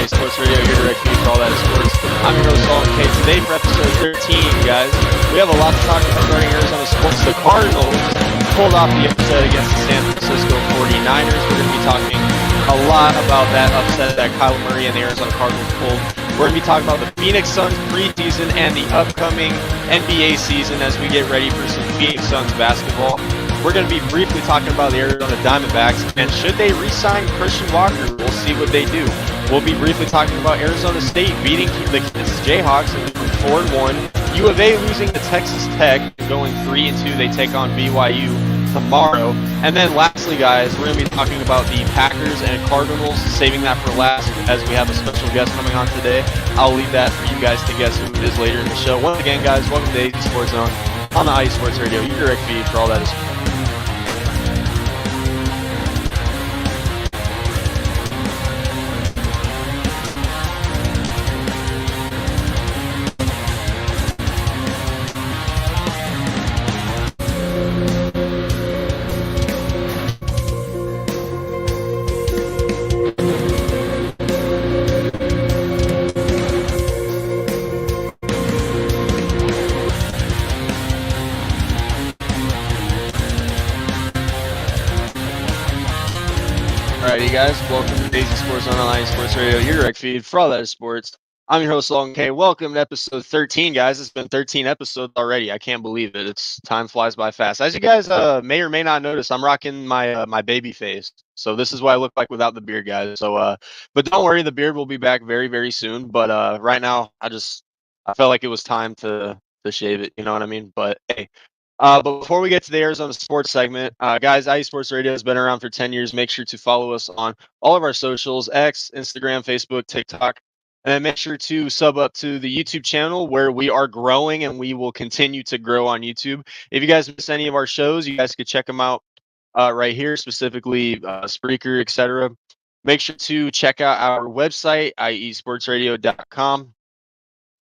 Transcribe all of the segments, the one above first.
Night Sports Radio, your direct feed for all that is sports. I'm your host, Alden K. Today for episode 13, guys, we have a lot to talk about regarding Arizona sports. The Cardinals pulled off the upset against the San Francisco 49ers. We're going to be talking a lot about that upset that Kyler Murray and the Arizona Cardinals pulled. We're going to be talking about the Phoenix Suns preseason and the upcoming NBA season as we get ready for some Phoenix Suns basketball. We're going to be briefly talking about the Arizona Diamondbacks, and should they re-sign Christian Walker? We'll see what they do. We'll be briefly talking about Arizona State beating the Kansas Jayhawks and going 4-1. U of A losing to Texas Tech, going 3-2. They take on BYU tomorrow. And then lastly, guys, we're going to be talking about the Packers and Cardinals, saving that for last as we have a special guest coming on today. I'll leave that for you guys to guess who it is later in the show. Once again, guys, welcome to AZ Sports Zone on the IE Sports Radio, your direct feed for all that is sports. Alrighty, guys, welcome to AZ Sports on IE Sports Radio, your direct feed for all that is sports. I'm your host, Alden K. Welcome to episode 13, guys. It's been 13 episodes already. I can't believe it. Time flies by fast. As you guys may or may not notice, I'm rocking my my baby face. So this is what I look like without the beard, guys. So, but don't worry, the beard will be back very, very soon. But right now, I felt like it was time to shave it. You know what I mean? But hey. But before we get to the Arizona sports segment, guys, IE Sports Radio has been around for 10 years. Make sure to follow us on all of our socials, X, Instagram, Facebook, TikTok. And then make sure to sub up to the YouTube channel where we are growing and we will continue to grow on YouTube. If you guys miss any of our shows, you guys could check them out right here, specifically Spreaker, etc. Make sure to check out our website, iesportsradio.com.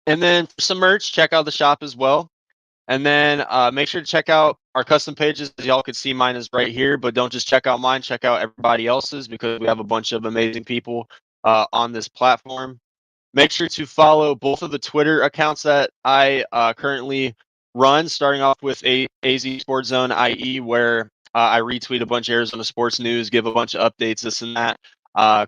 And then for some merch, check out the shop as well. And then make sure to check out our custom pages. As y'all can see, mine is right here, but don't just check out mine, check out everybody else's because we have a bunch of amazing people on this platform. Make sure to follow both of the Twitter accounts that I currently run, starting off with AZ Sports Zone IE, where I retweet a bunch of Arizona sports news, give a bunch of updates, this and that.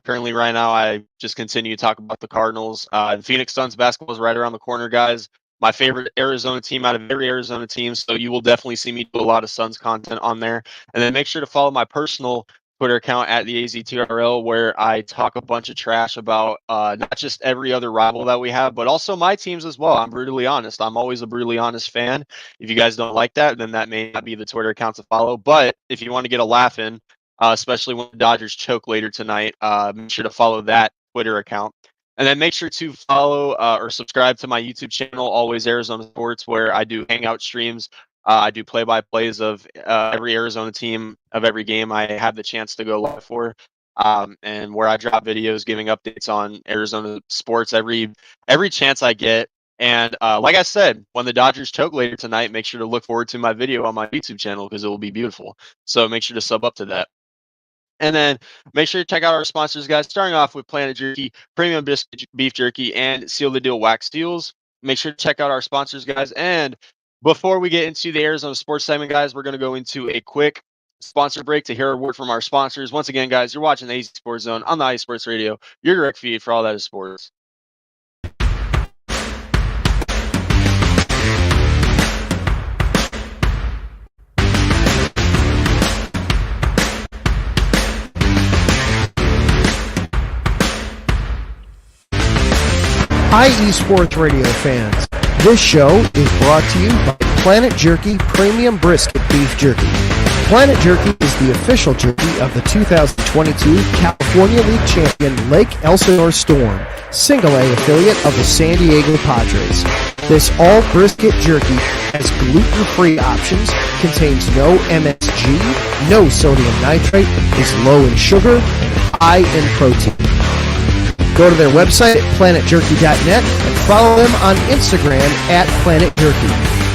Currently, right now, I just continue to talk about the Cardinals. And Phoenix Suns basketball is right around the corner, guys. My favorite Arizona team out of every Arizona team, so you will definitely see me do a lot of Suns content on there. And then make sure to follow my personal Twitter account at the AZTRL, where I talk a bunch of trash about not just every other rival that we have, but also my teams as well. I'm brutally honest. I'm always a brutally honest fan. If you guys don't like that, then that may not be the Twitter account to follow. But if you want to get a laugh in, especially when the Dodgers choke later tonight, make sure to follow that Twitter account. And then make sure to follow or subscribe to my YouTube channel, Always Arizona Sports, where I do hangout streams. I do play-by-plays of every Arizona team of every game I have the chance to go live for, and where I drop videos giving updates on Arizona sports every chance I get. And like I said, when the Dodgers choke later tonight, make sure to look forward to my video on my YouTube channel because it will be beautiful. So make sure to sub up to that. And then make sure to check out our sponsors, guys, starting off with Planet Jerky, Premium Beef Jerky, and Seal the Deal Wax Steels. Make sure to check out our sponsors, guys. And before we get into the Arizona sports segment, guys, we're going to go into a quick sponsor break to hear a word from our sponsors. Once again, guys, you're watching the AZ Sports Zone on the IE Sports Radio, your direct feed for all that is sports. IE Sports Radio fans, this show is brought to you by Planet Jerky Premium Brisket Beef Jerky. Planet Jerky is the official jerky of the 2022 California League champion Lake Elsinore Storm, Single-A affiliate of the San Diego Padres. This all-brisket jerky has gluten-free options, contains no MSG, no sodium nitrate, is low in sugar, high in protein. Go to their website at planetjerky.net and follow them on Instagram at Planet Jerky.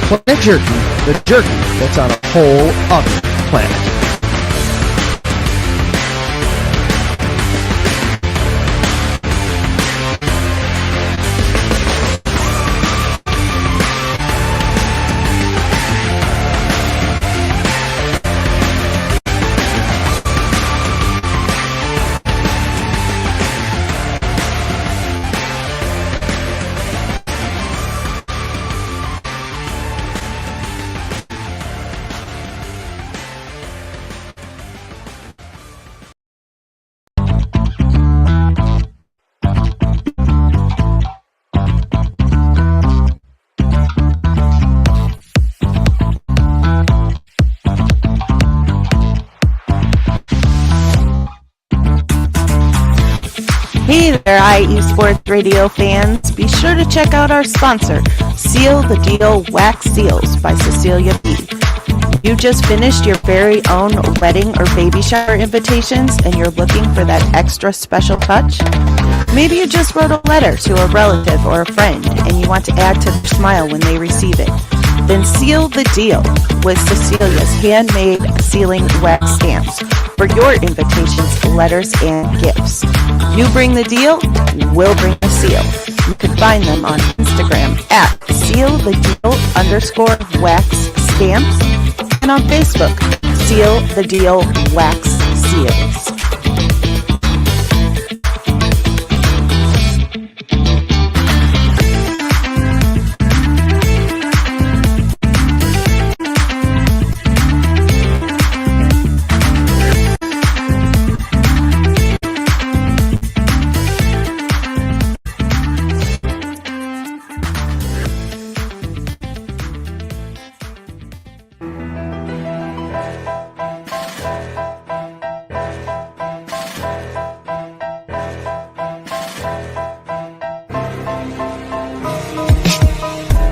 Planet Jerky, the jerky that's on a whole other planet. Hey there, IE Sports Radio fans. Be sure to check out our sponsor, Seal the Deal Wax Seals by Cecilia B. You just finished your very own wedding or baby shower invitations and you're looking for that extra special touch? Maybe you just wrote a letter to a relative or a friend and you want to add to their smile when they receive it. Then seal the deal with Cecilia's handmade sealing wax stamps for your invitations, letters, and gifts. You bring the deal, we'll bring the seal. You can find them on Instagram at sealthedeal_wax stamps and on Facebook, Seal the Deal Wax Seals.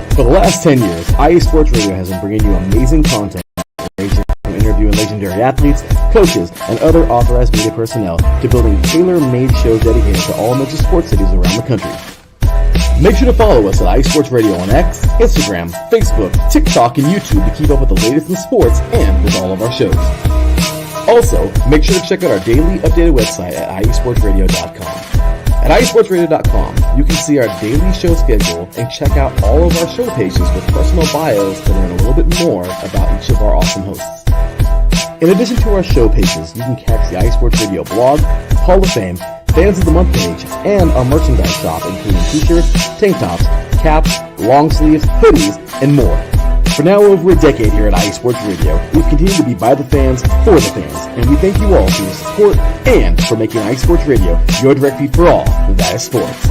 For the last 10 years, IE Sports Radio has been bringing you amazing content, ranging from interviewing legendary athletes, coaches, and other authorized media personnel to building tailor-made shows dedicated to all major sports cities around the country. Make sure to follow us at IE Sports Radio on X, Instagram, Facebook, TikTok, and YouTube to keep up with the latest in sports and with all of our shows. Also, make sure to check out our daily updated website at iesportsradio.com. At iesportsradio.com, you can see our daily show schedule and check out all of our show pages with personal bios to learn a little bit more about each of our awesome hosts. In addition to our show pages, you can catch the IE Sports Radio blog, Hall of Fame, Fans of the Month page, and our merchandise shop including t-shirts, tank tops, caps, long sleeves, hoodies, and more. For now over a decade here at IE Sports Radio, we've continued to be by the fans, for the fans, and we thank you all for your support and for making IE Sports Radio your direct feed for all that is sports.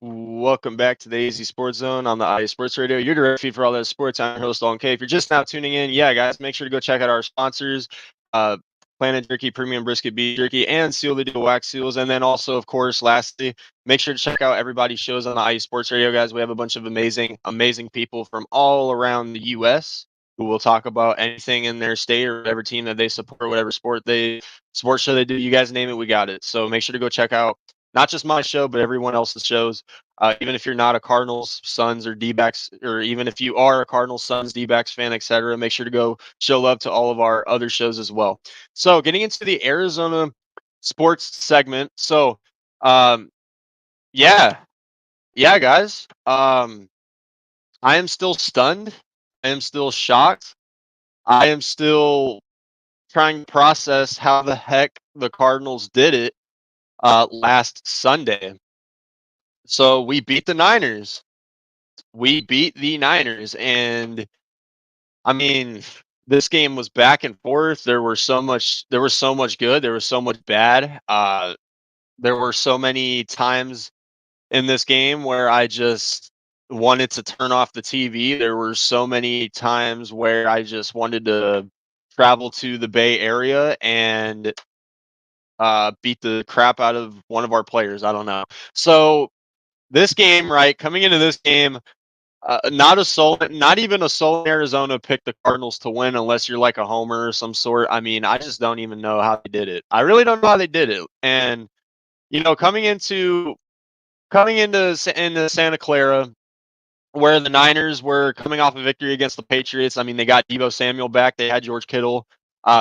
Welcome back to the AZ Sports Zone on the IE Sports Radio, your direct feed for all that sports. I'm your host, Alden K. If you're just now tuning in, yeah, guys, make sure to go check out our sponsors, Planet Jerky, Premium Brisket Beef Jerky, and Seal the Deal Wax Seals. And then also, of course, lastly, make sure to check out everybody's shows on the IE Sports Radio, guys. We have a bunch of amazing people from all around the U.S. who will talk about anything in their state or whatever team that they support, whatever sports show they do. You guys name it, we got it. So make sure to go check out not just my show, but everyone else's shows. Even if you're not a Cardinals, Suns, or D-backs, or even if you are a Cardinals, Suns, D-backs fan, etc., make sure to go show love to all of our other shows as well. So getting into the Arizona sports segment. So, yeah, guys. I am still stunned. I am still shocked. I am still trying to process how the heck the Cardinals did it last Sunday. So we beat the Niners. And I mean, this game was back and forth. There was so much good. There was so much bad. There were so many times in this game where I just wanted to turn off the TV. There were so many times where I just wanted to travel to the Bay Area and beat the crap out of one of our players. I don't know. So this game, right, coming into this game, not even a soul in Arizona picked the Cardinals to win unless you're like a homer or some sort. I mean, I just don't even know how they did it. I really don't know how they did it. And coming into Santa Clara, where the Niners were coming off a victory against the Patriots. I mean, they got Deebo Samuel back. They had George Kittle.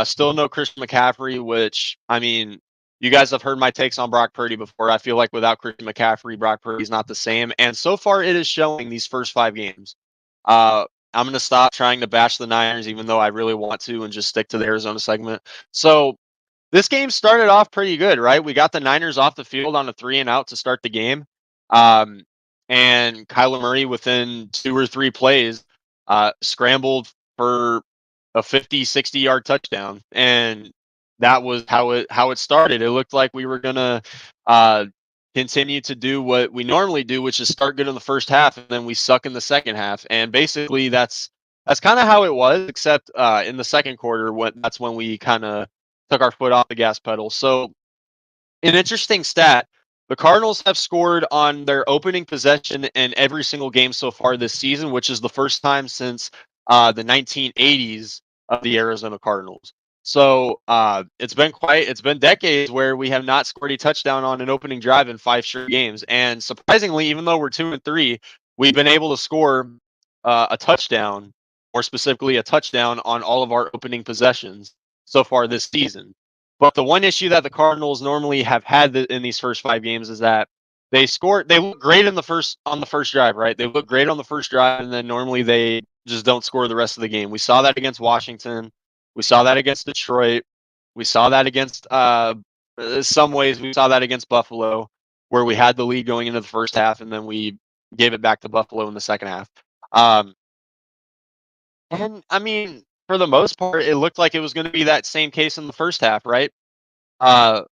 Still no Christian McCaffrey, which, I mean, you guys have heard my takes on Brock Purdy before. I feel like without Christian McCaffrey, Brock Purdy's not the same. And so far, it is showing these first 5 games. I'm going to stop trying to bash the Niners, even though I really want to, and just stick to the Arizona segment. So this game started off pretty good, right? We got the Niners off the field on a 3-and-out to start the game. And Kyler Murray, within 2 or 3 plays, scrambled for a 50, 60-yard touchdown, and that was how it started. It looked like we were gonna uh, continue to do what we normally do, which is start good in the first half, and then we suck in the second half. And basically, that's kind of how it was, except in the second quarter, that's when we kind of took our foot off the gas pedal. So an interesting stat. The Cardinals have scored on their opening possession in every single game so far this season, which is the first time since the 1980s of the Arizona Cardinals. So it's been decades where we have not scored a touchdown on an opening drive in 5 straight games. And surprisingly, even though we're 2-3, we've been able to score a touchdown, more specifically a touchdown on all of our opening possessions so far this season. But the one issue that the Cardinals normally have had in these first 5 games is that they look great on the first drive, right? They look great on the first drive, and then normally they just don't score the rest of the game. We saw that against Washington. We saw that against Detroit. We saw that against some ways we saw that against Buffalo, where we had the lead going into the first half, and then we gave it back to Buffalo in the second half. Um, and I mean, for the most part, it looked like it was going to be that same case in the first half, right? Uh,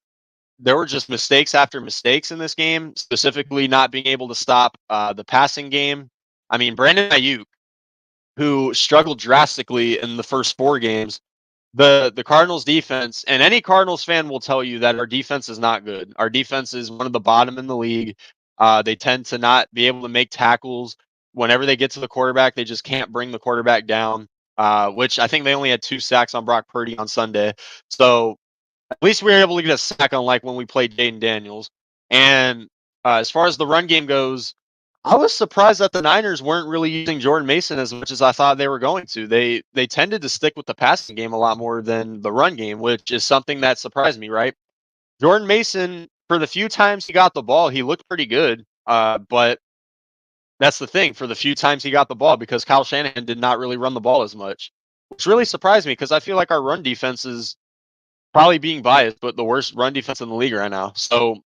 there were just mistakes after mistakes in this game, specifically not being able to stop the passing game. I mean, Brandon Ayuk, who struggled drastically in the first 4 games, the Cardinals defense, and any Cardinals fan will tell you that our defense is not good. Our defense is one of the bottom in the league. They tend to not be able to make tackles. Whenever they get to the quarterback, they just can't bring the quarterback down, which I think they only had 2 sacks on Brock Purdy on Sunday. So at least we were able to get a sack on like when we played Jaden Daniels. And as far as the run game goes, I was surprised that the Niners weren't really using Jordan Mason as much as I thought they were going to. They tended to stick with the passing game a lot more than the run game, which is something that surprised me, right? Jordan Mason, for the few times he got the ball, he looked pretty good. But that's the thing, for the few times he got the ball, because Kyle Shanahan did not really run the ball as much, which really surprised me because I feel like our run defense is probably being biased, but the worst run defense in the league right now. So,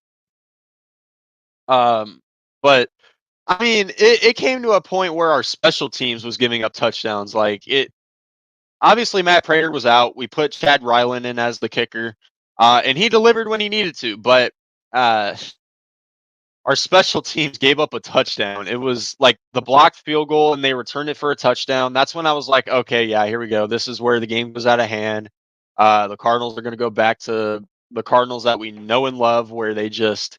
but I mean, it came to a point where our special teams was giving up touchdowns. Like it, obviously Matt Prater was out. We put Chad Ryland in as the kicker, and he delivered when he needed to. But our special teams gave up a touchdown. It was like the blocked field goal, and they returned it for a touchdown. That's when I was like, okay, yeah, here we go. This is where the game goes out of hand. The Cardinals are going to go back to the Cardinals that we know and love, where they just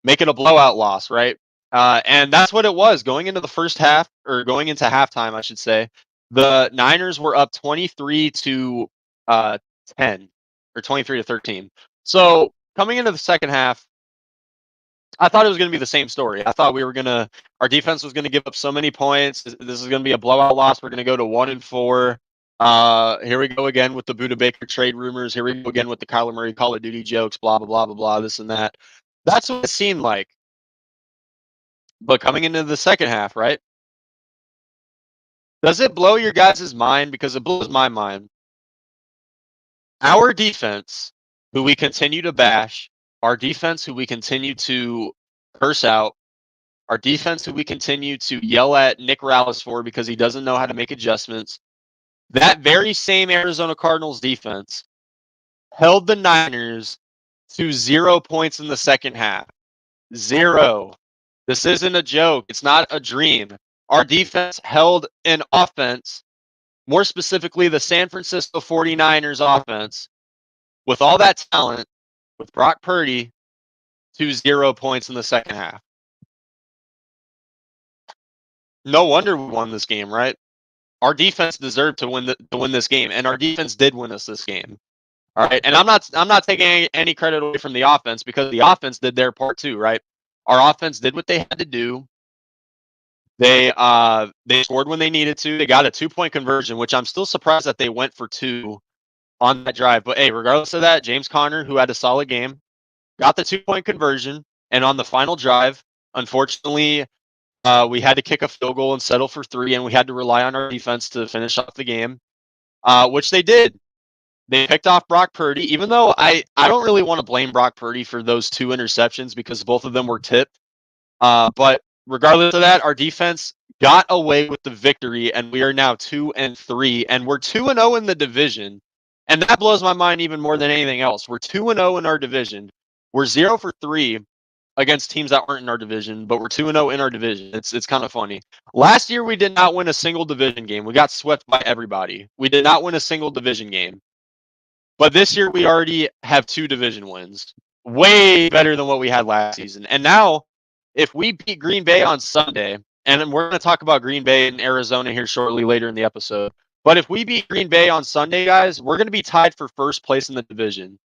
make it a blowout loss, right? And that's what it was going into the first half, or going into halftime, I should say. The Niners were up 23 to 10, or 23 to 13. So coming into the second half, I thought it was going to be the same story. I thought our defense was going to give up so many points. This is going to be a blowout loss. We're going to go to 1-4. Here we go again with the Buda Baker trade rumors. Here we go again with the Kyler Murray Call of Duty jokes, blah, blah, blah, blah, blah, this and that. That's what it seemed like. But coming into the second half, right? Does it blow your guys' mind? Because it blows my mind. Our defense, who we continue to bash, our defense, who we continue to curse out, our defense, who we continue to yell at Nick Rallis for because he doesn't know how to make adjustments, that very same Arizona Cardinals defense held the Niners to 0 points in the second half. 0. This isn't a joke. It's not a dream. Our defense held an offense, more specifically the San Francisco 49ers offense, with all that talent, with Brock Purdy, to 0 points in the second half. No wonder we won this game, right? Our defense deserved to win this game, and our defense did win us this game. All right, and I'm not taking any credit away from the offense, because the offense did their part too, right? Our offense did what they had to do. They scored when they needed to. They got a 2-point conversion, which I'm still surprised that they went for 2 on that drive. But hey, regardless of that, James Conner, who had a solid game, got the 2-point conversion. And on the final drive, unfortunately, we had to kick a field goal and settle for 3, and we had to rely on our defense to finish off the game, which they did. They picked off Brock Purdy, even though I don't really want to blame Brock Purdy for those 2 interceptions, because both of them were tipped. But regardless of that, our defense got away with the victory, and we are now 2-3, and we're 2-0 in the division. And that blows my mind even more than anything else. We're 2-0 in our division. We're 0 for 3 against teams that aren't in our division, but we're 2-0 in our division. It's kind of funny. Last year we did not win a single division game. We got swept by everybody. We did not win a single division game. But this year we already have 2 division wins. Way better than what we had last season. And now, if we beat Green Bay on Sunday, and we're going to talk about Green Bay and Arizona here shortly later in the episode, but if we beat Green Bay on Sunday, guys, we're going to be tied for first place in the division.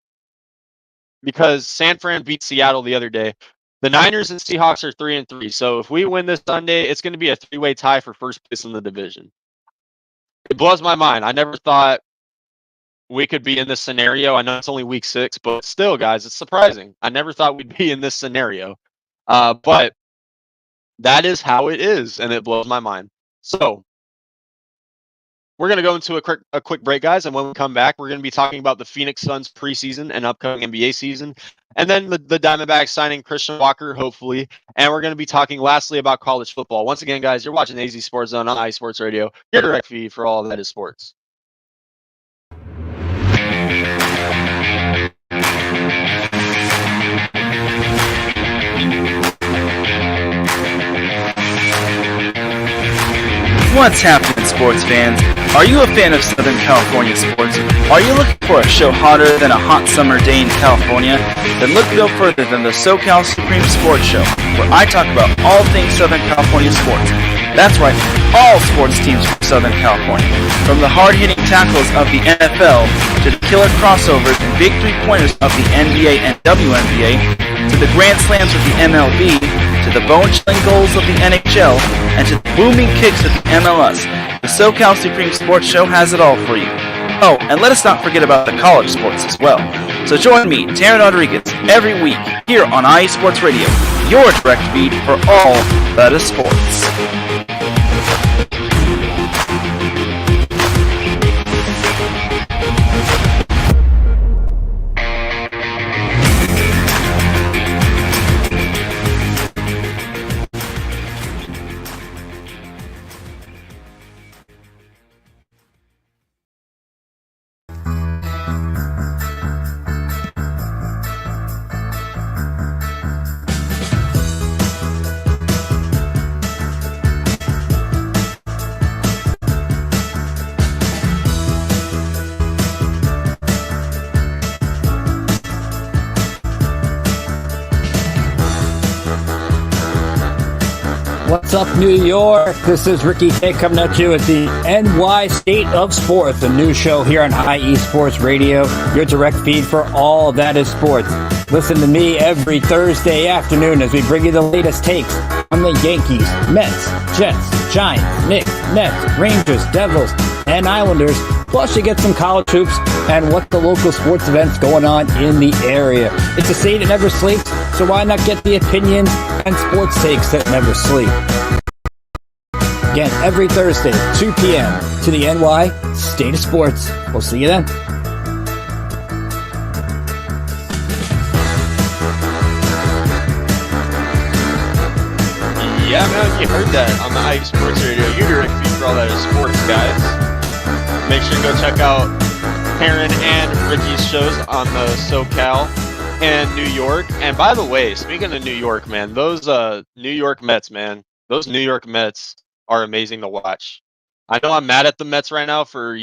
Because San Fran beat Seattle the other day. The Niners and Seahawks are 3-3. So if we win this Sunday, it's going to be a 3-way tie for first place in the division. It blows my mind. I never thought we could be in this scenario. I know it's only week 6, but still, guys, it's surprising. I never thought we'd be in this scenario. But that is how it is, and it blows my mind. So we're going to go into a quick break, guys, and when we come back, we're going to be talking about the Phoenix Suns preseason and upcoming NBA season, and then the Diamondbacks signing Christian Walker, hopefully, and we're going to be talking lastly about college football. Once again, guys, you're watching AZ Sports Zone on iSports Radio, your direct feed for all that is sports. What's happening, sports fans? Are you a fan of Southern California sports? Are you looking for a show hotter than a hot summer day in California? Then look no further than the SoCal Supreme Sports Show, where I talk about all things Southern California sports. That's right, all sports teams from Southern California. From the hard-hitting tackles of the NFL, to the killer crossovers and big three-pointers of the NBA and WNBA, to the grand slams of the MLB, to the bone-chilling goals of the NHL, and to the booming kicks of the MLS. The SoCal Supreme Sports Show has it all for you. Oh, and let us not forget about the college sports as well. So join me, Taryn Rodriguez, every week here on iSports Radio, your direct feed for all that is sports. What's up, New York? This is Ricky K coming at you with the NY State of Sports, a new show here on IE Sports Radio, your direct feed for all that is sports. Listen to me every Thursday afternoon as we bring you the latest takes on the Yankees, Mets, Jets, Giants, Knicks, Nets, Rangers, Devils, and Islanders. Plus, you get some college hoops and what the local sports events going on in the area. It's a state that never sleeps, so why not get the opinions and sports takes that never sleep? Again, every Thursday, 2 p.m. to the NY State of Sports. We'll see you then. Yeah, man, you heard that on the IE Sports Radio, your direct feed for all that is sports, guys. Make sure to go check out Taryn and Ricky's shows on the SoCal and New York. And by the way, speaking of New York, man, those New York Mets, man, those New York Mets are amazing to watch. I know I'm mad at the Mets right now for,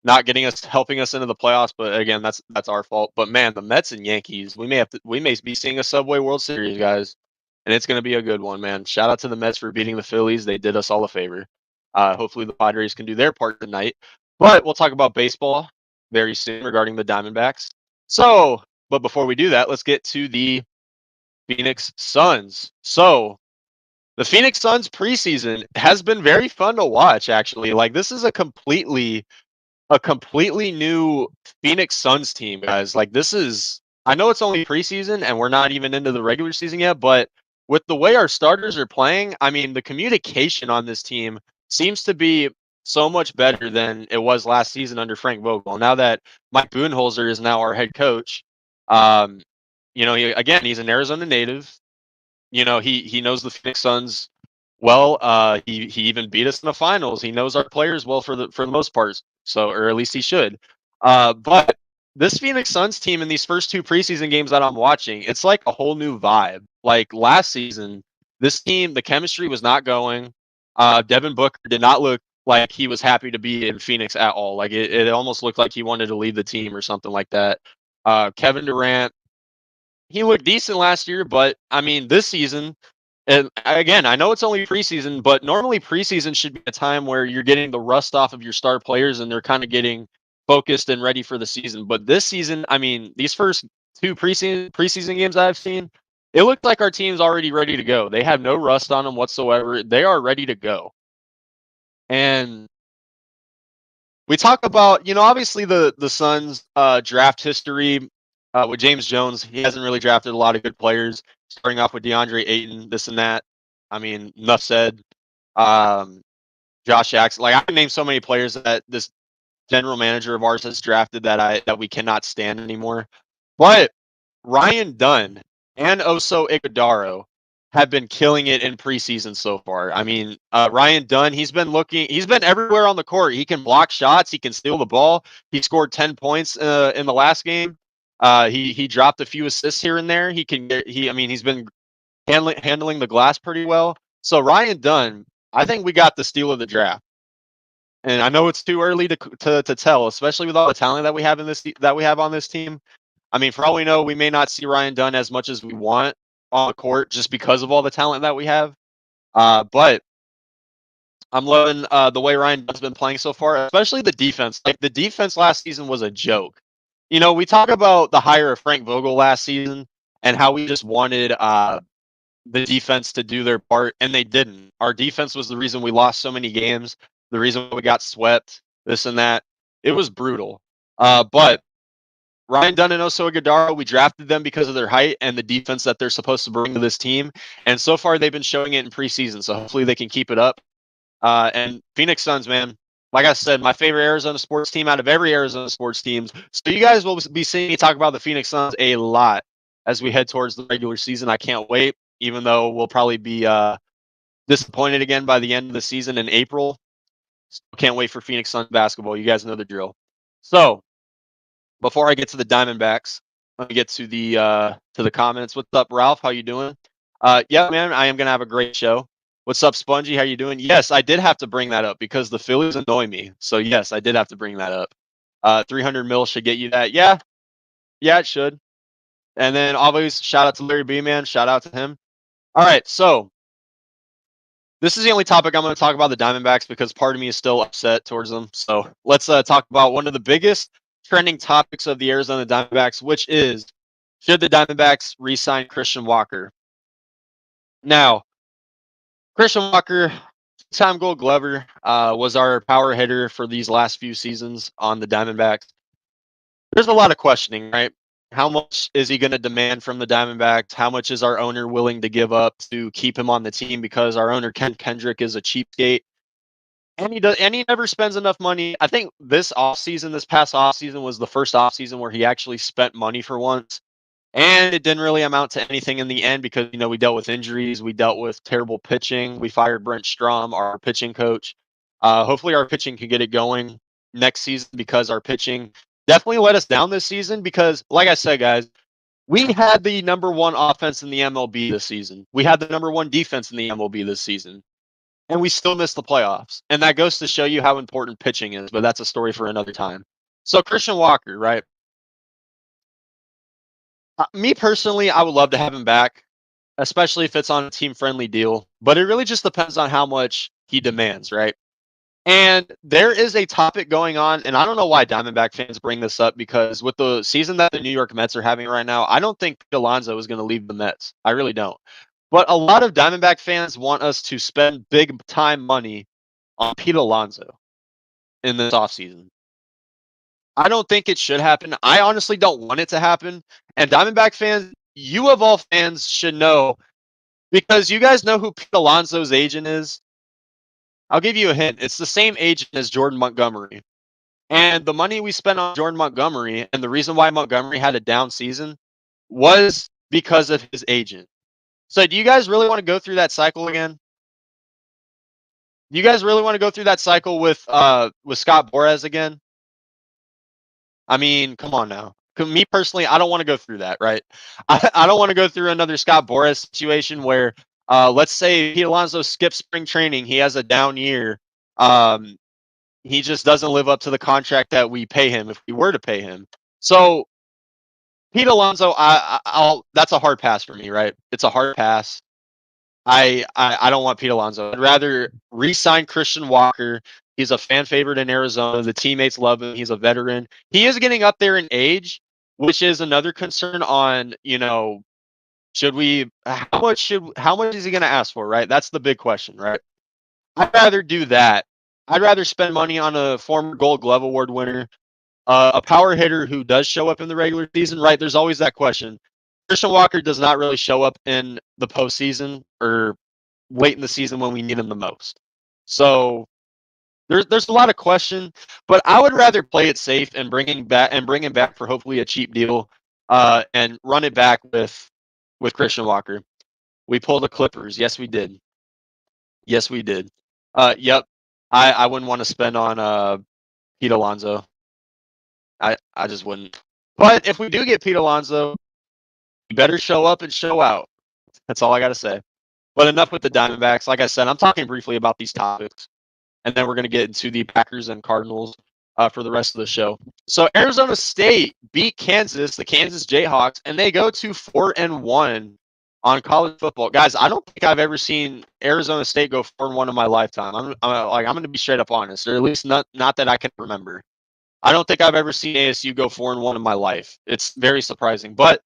not helping us into the playoffs, but again, that's our fault. But man, the Mets and Yankees, we may be seeing a Subway World Series, guys, and it's going to be a good one, man. Shout out to the Mets for beating the Phillies. They did us all a favor. Hopefully the Padres can do their part tonight. But we'll talk about baseball very soon regarding the Diamondbacks. But before we do that, let's get to the Phoenix Suns. So the Phoenix Suns preseason has been very fun to watch, actually. Like, this is a completely new Phoenix Suns team, guys. Like, I know it's only preseason and we're not even into the regular season yet, but with the way our starters are playing, I mean, the communication on this team seems to be so much better than it was last season under Frank Vogel. Now that Mike Budenholzer is now our head coach, he's an Arizona native. he knows the Phoenix Suns well. He even beat us in the finals. He knows our players well for the most part. So, or at least he should. But this Phoenix Suns team in these first two preseason games that I'm watching, it's like a whole new vibe. Like last season, this team, the chemistry was not going. Devin Booker did not look like he was happy to be in Phoenix at all. Like it almost looked like he wanted to leave the team or something like that. Kevin Durant, he looked decent last year, but I mean, this season, and again, I know it's only preseason, but normally preseason should be a time where you're getting the rust off of your star players and they're kind of getting focused and ready for the season. But this season, I mean, these first two preseason games I've seen, it looked like our team's already ready to go. They have no rust on them whatsoever. They are ready to go. And we talk about, obviously the Suns draft history with James Jones. He hasn't really drafted a lot of good players, starting off with DeAndre Ayton, this and that. I mean, enough said. Um, Josh Jackson. Like I can name so many players that this general manager of ours has drafted that we cannot stand anymore. But Ryan Dunn and Oso Iguodaro have been killing it in preseason so far. I mean, Ryan Dunn, he's been everywhere on the court. He can block shots, he can steal the ball. He scored 10 points in the last game. He dropped a few assists here and there. He's been handling the glass pretty well. So Ryan Dunn, I think we got the steal of the draft. And I know it's too early to tell, especially with all the talent that we have on this team. I mean, for all we know, we may not see Ryan Dunn as much as we want on the court just because of all the talent that we have. But I'm loving the way Ryan Dunn's been playing so far, especially the defense. Like the defense last season was a joke. We talk about the hire of Frank Vogel last season and how we just wanted the defense to do their part, and they didn't. Our defense was the reason we lost so many games, the reason we got swept, this and that. It was brutal. But Ryan Dunn and Oso Iguodaro, we drafted them because of their height and the defense that they're supposed to bring to this team. And so far, they've been showing it in preseason. So hopefully they can keep it up. And Phoenix Suns, man, like I said, my favorite Arizona sports team out of every Arizona sports teams. So you guys will be seeing me talk about the Phoenix Suns a lot as we head towards the regular season. I can't wait, even though we'll probably be disappointed again by the end of the season in April. Still can't wait for Phoenix Suns basketball. You guys know the drill. So before I get to the Diamondbacks, let me get to the comments. What's up, Ralph? How you doing? Yeah, man, I am gonna have a great show. What's up, Spongy? How you doing? Yes, I did have to bring that up because the Phillies annoy me. So yes, I did have to bring that up. 300 mil should get you that. Yeah, it should. And then always shout out to Larry B, man. Shout out to him. All right, so this is the only topic I'm going to talk about the Diamondbacks because part of me is still upset towards them. So let's talk about one of the biggest trending topics of the Arizona Diamondbacks, which is, should the Diamondbacks re-sign Christian Walker? Now, Christian Walker, two-time Gold Glover, was our power hitter for these last few seasons on the Diamondbacks. There's a lot of questioning, right? How much is he going to demand from the Diamondbacks? How much is our owner willing to give up to keep him on the team? Because our owner, Ken Kendrick, is a cheapskate. And he never spends enough money. I think this past offseason was the first offseason where he actually spent money for once. And it didn't really amount to anything in the end because, we dealt with injuries. We dealt with terrible pitching. We fired Brent Strom, our pitching coach. Hopefully our pitching can get it going next season because our pitching definitely let us down this season because, like I said, guys, we had the number one offense in the MLB this season. We had the number one defense in the MLB this season. And we still missed the playoffs. And that goes to show you how important pitching is, but that's a story for another time. So Christian Walker, right? Me personally, I would love to have him back, especially if it's on a team-friendly deal. But it really just depends on how much he demands, right? And there is a topic going on, and I don't know why Diamondback fans bring this up because with the season that the New York Mets are having right now, I don't think Pete Alonso is going to leave the Mets. I really don't. But a lot of Diamondback fans want us to spend big-time money on Pete Alonso in this offseason. I don't think it should happen. I honestly don't want it to happen. And Diamondback fans, you of all fans should know because you guys know who Pete Alonso's agent is. I'll give you a hint. It's the same agent as Jordan Montgomery. And the money we spent on Jordan Montgomery and the reason why Montgomery had a down season was because of his agent. So do you guys really want to go through that cycle again? You guys really want to go through that cycle with Scott Boras again? I mean, come on now. Me personally, I don't want to go through that, right? I don't want to go through another Scott Boras situation where, let's say Pete Alonso skips spring training, he has a down year, he just doesn't live up to the contract that we pay him if we were to pay him. So Pete Alonso, I'll that's a hard pass for me, right? It's a hard pass. I don't want Pete Alonso. I'd rather re-sign Christian Walker. He's a fan favorite in Arizona. The teammates love him. He's a veteran. He is getting up there in age, which is another concern on, how much is he going to ask for, right? That's the big question, right? I'd rather do that. I'd rather spend money on a former Gold Glove Award winner, a power hitter who does show up in the regular season, right? There's always that question. Christian Walker does not really show up in the postseason or late in the season when we need him the most. So there's a lot of question, but I would rather play it safe and bring him back for hopefully a cheap deal, and run it back with Christian Walker. We pulled the Clippers. Yes, we did. Yes, we did. Yep. I wouldn't want to spend on Pete Alonso. I just wouldn't. But if we do get Pete Alonso, you better show up and show out. That's all I got to say. But enough with the Diamondbacks. Like I said, I'm talking briefly about these topics, and then we're going to get into the Packers and Cardinals for the rest of the show. So Arizona State beat Kansas, the Kansas Jayhawks, and they go to 4-1 on college football. Guys, I don't think I've ever seen Arizona State go 4-1 in my lifetime. I'm going to be straight up honest, or at least not that I can remember. I don't think I've ever seen ASU go 4-1 in my life. It's very surprising. But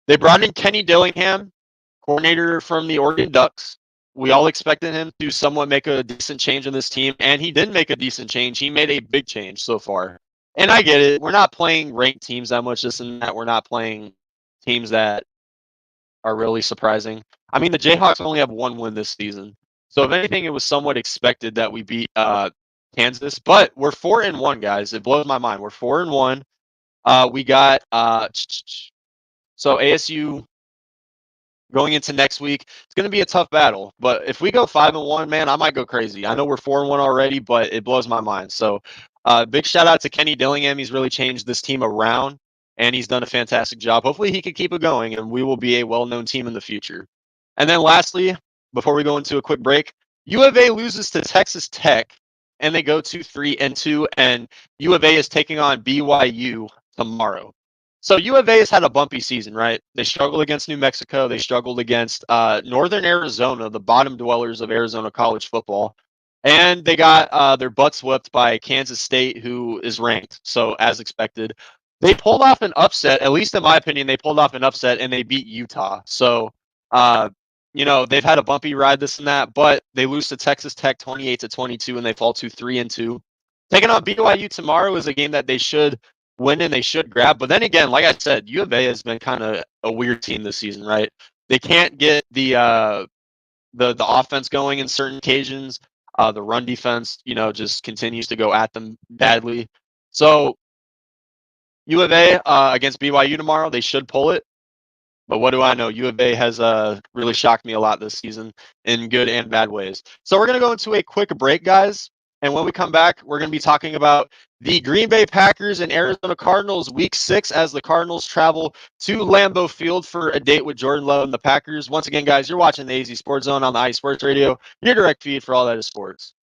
they brought in Kenny Dillingham, coordinator from the Oregon Ducks. We all expected him to somewhat make a decent change in this team, and he did make a decent change. He made a big change so far. And I get it. We're not playing ranked teams that much, this and that. We're not playing teams that are really surprising. I mean, the Jayhawks only have one win this season. So if anything, it was somewhat expected that we beat Kansas. But we're 4-1, guys. It blows my mind. We're 4-1. We got so ASU going into next week. It's going to be a tough battle. But if we go 5-1, man, I might go crazy. I know we're 4-1 already, but it blows my mind. So big shout out to Kenny Dillingham. He's really changed this team around, and he's done a fantastic job. Hopefully he can keep it going, and we will be a well-known team in the future. And then lastly, before we go into a quick break, U of A loses to Texas Tech, and they go to 3-2, and U of A is taking on BYU tomorrow. So U of A has had a bumpy season, right? They struggled against New Mexico. They struggled against Northern Arizona, the bottom dwellers of Arizona college football. And they got their butts whipped by Kansas State, who is ranked. So as expected, they pulled off an upset. At least in my opinion, they pulled off an upset, and they beat Utah. So, they've had a bumpy ride, this and that, but they lose to Texas Tech 28-22, and they fall to 3-2. Taking on BYU tomorrow is a game that they should win and they should grab. But then again, like I said, U of A has been kind of a weird team this season, right? They can't get the offense going in certain occasions. The run defense, just continues to go at them badly. So U of A against BYU tomorrow, they should pull it. But what do I know? U of A has really shocked me a lot this season in good and bad ways. So we're going to go into a quick break, guys. And when we come back, we're going to be talking about the Green Bay Packers and Arizona Cardinals Week 6 as the Cardinals travel to Lambeau Field for a date with Jordan Love and the Packers. Once again, guys, you're watching the AZ Sports Zone on the IE Sports Radio, your direct feed for all that is sports.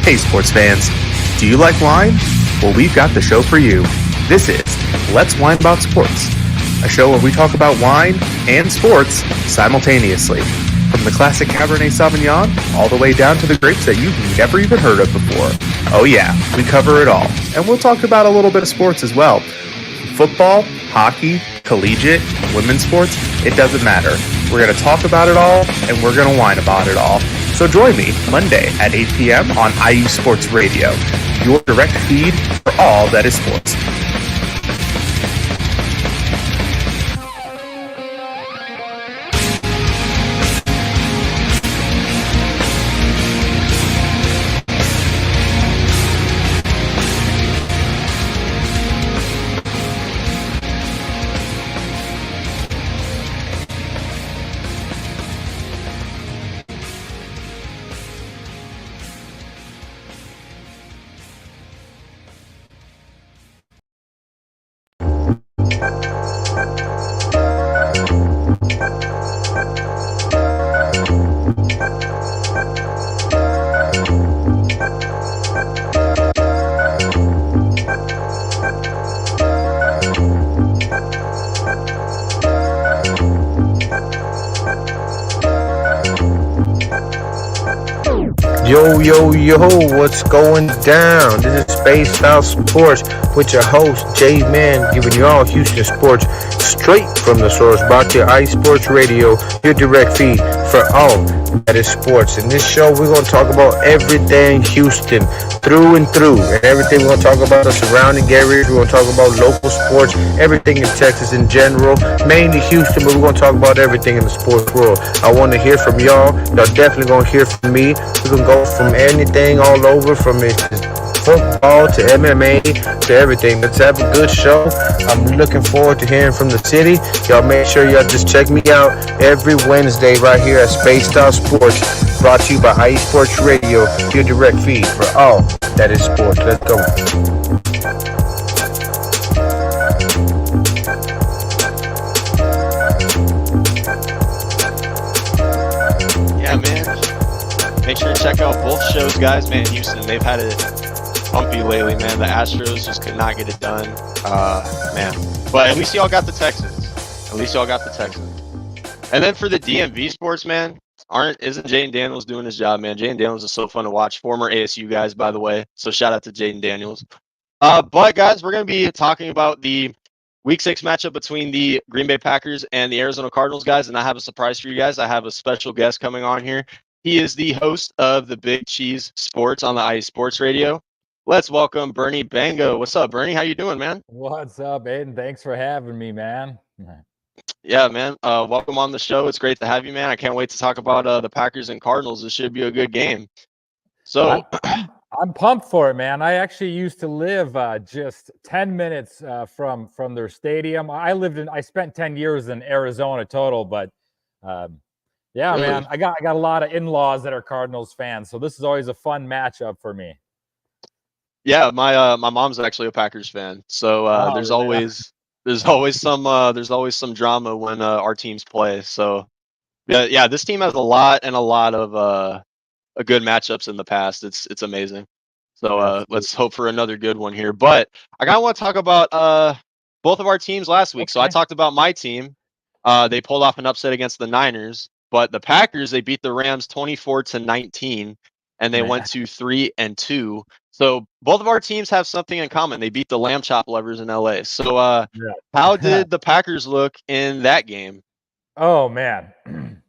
Hey sports fans, do you like wine? Well, we've got the show for you. This is Let's Wine About Sports, a show where we talk about wine and sports simultaneously. From the classic Cabernet Sauvignon all the way down to the grapes that you've never even heard of before. Oh yeah, we cover it all. And we'll talk about a little bit of sports as well. Football, hockey, collegiate, women's sports, it doesn't matter. We're going to talk about it all, and we're going to whine about it all. So join me Monday at 8 p.m. on IU Sports Radio, your direct feed for all that is sports. Yo, what's going down? This is Spaced Out Sports with your host, J-Man, giving you all Houston sports straight from the source, brought to you iSports Radio, your direct feed for all that is sports. In this show, we're going to talk about everything Houston, through and through, and everything. We're going to talk about the surrounding areas. We're going to talk about local sports, everything in Texas in general, mainly Houston, but we're going to talk about everything in the sports world. I want to hear from y'all. Y'all definitely going to hear from me. We're going to go from anything all over, from football to MMA to everything. Let's have a good show. I'm looking forward to hearing from the city. Y'all make sure y'all just check me out every Wednesday right here at Spaced Out Sports, brought to you by iSports Radio, your direct feed for all that is sports. Let's go. Yeah, man. Make sure to check out both shows, guys. Man, Houston, they've had it bumpy lately, man. The Astros just could not get it done. Man. But at least y'all got the Texans. And then for the DMV sports, man, isn't Jaden Daniels doing his job, man? Jaden Daniels is so fun to watch. Former ASU guys, by the way. So shout out to Jaden Daniels. But guys, we're going to be talking about the Week 6 matchup between the Green Bay Packers and the Arizona Cardinals, guys. And I have a surprise for you guys. I have a special guest coming on here. He is the host of the Big Cheese Sports on the IU Sports Radio. Let's welcome Bernie Bango. What's up, Bernie? How you doing, man? What's up, Aiden? Thanks for having me, man. Yeah, man. Welcome on the show. It's great to have you, man. I can't wait to talk about the Packers and Cardinals. This should be a good game. So I'm pumped for it, man. I actually used to live just 10 minutes from their stadium. I spent 10 years in Arizona total, but yeah, really? Man, I got a lot of in-laws that are Cardinals fans, so this is always a fun matchup for me. Yeah, my mom's actually a Packers fan, so there's always some drama when our teams play. So yeah, this team has a lot of good matchups in the past. It's amazing. So let's hope for another good one here. But I kind of want to talk about both of our teams last week. Okay. So I talked about my team. They pulled off an upset against the Niners, but the Packers, they beat the Rams 24-19, and they went to 3-2. So both of our teams have something in common. They beat the Lamb Chop Lovers in LA. So how did the Packers look in that game? Oh man,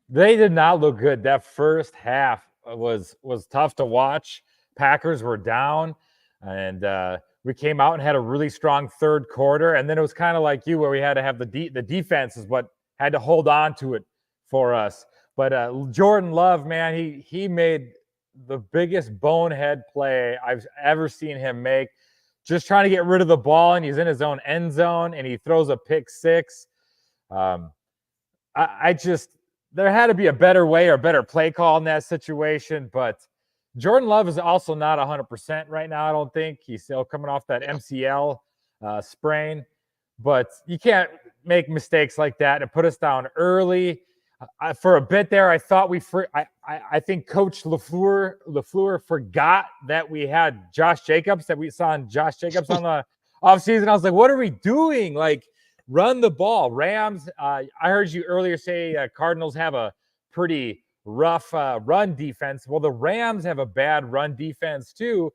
they did not look good. That first half was tough to watch. Packers were down, and we came out and had a really strong third quarter. And then it was kind of like you, where we had to have the defense is what had to hold on to it for us. But Jordan Love, man, he made the biggest bonehead play I've ever seen him make. Just trying to get rid of the ball, and he's in his own end zone, and he throws a pick six. There had to be a better way or better play call in that situation, but Jordan Love is also not 100% right now, I don't think. He's still coming off that MCL sprain, but you can't make mistakes like that and put us down early. For a bit there, I thought I think Coach LaFleur forgot that we had Josh Jacobs, that we saw in Josh Jacobs on the offseason. I was like, what are we doing? Like, run the ball. Rams, I heard you earlier say Cardinals have a pretty rough run defense. Well, the Rams have a bad run defense too.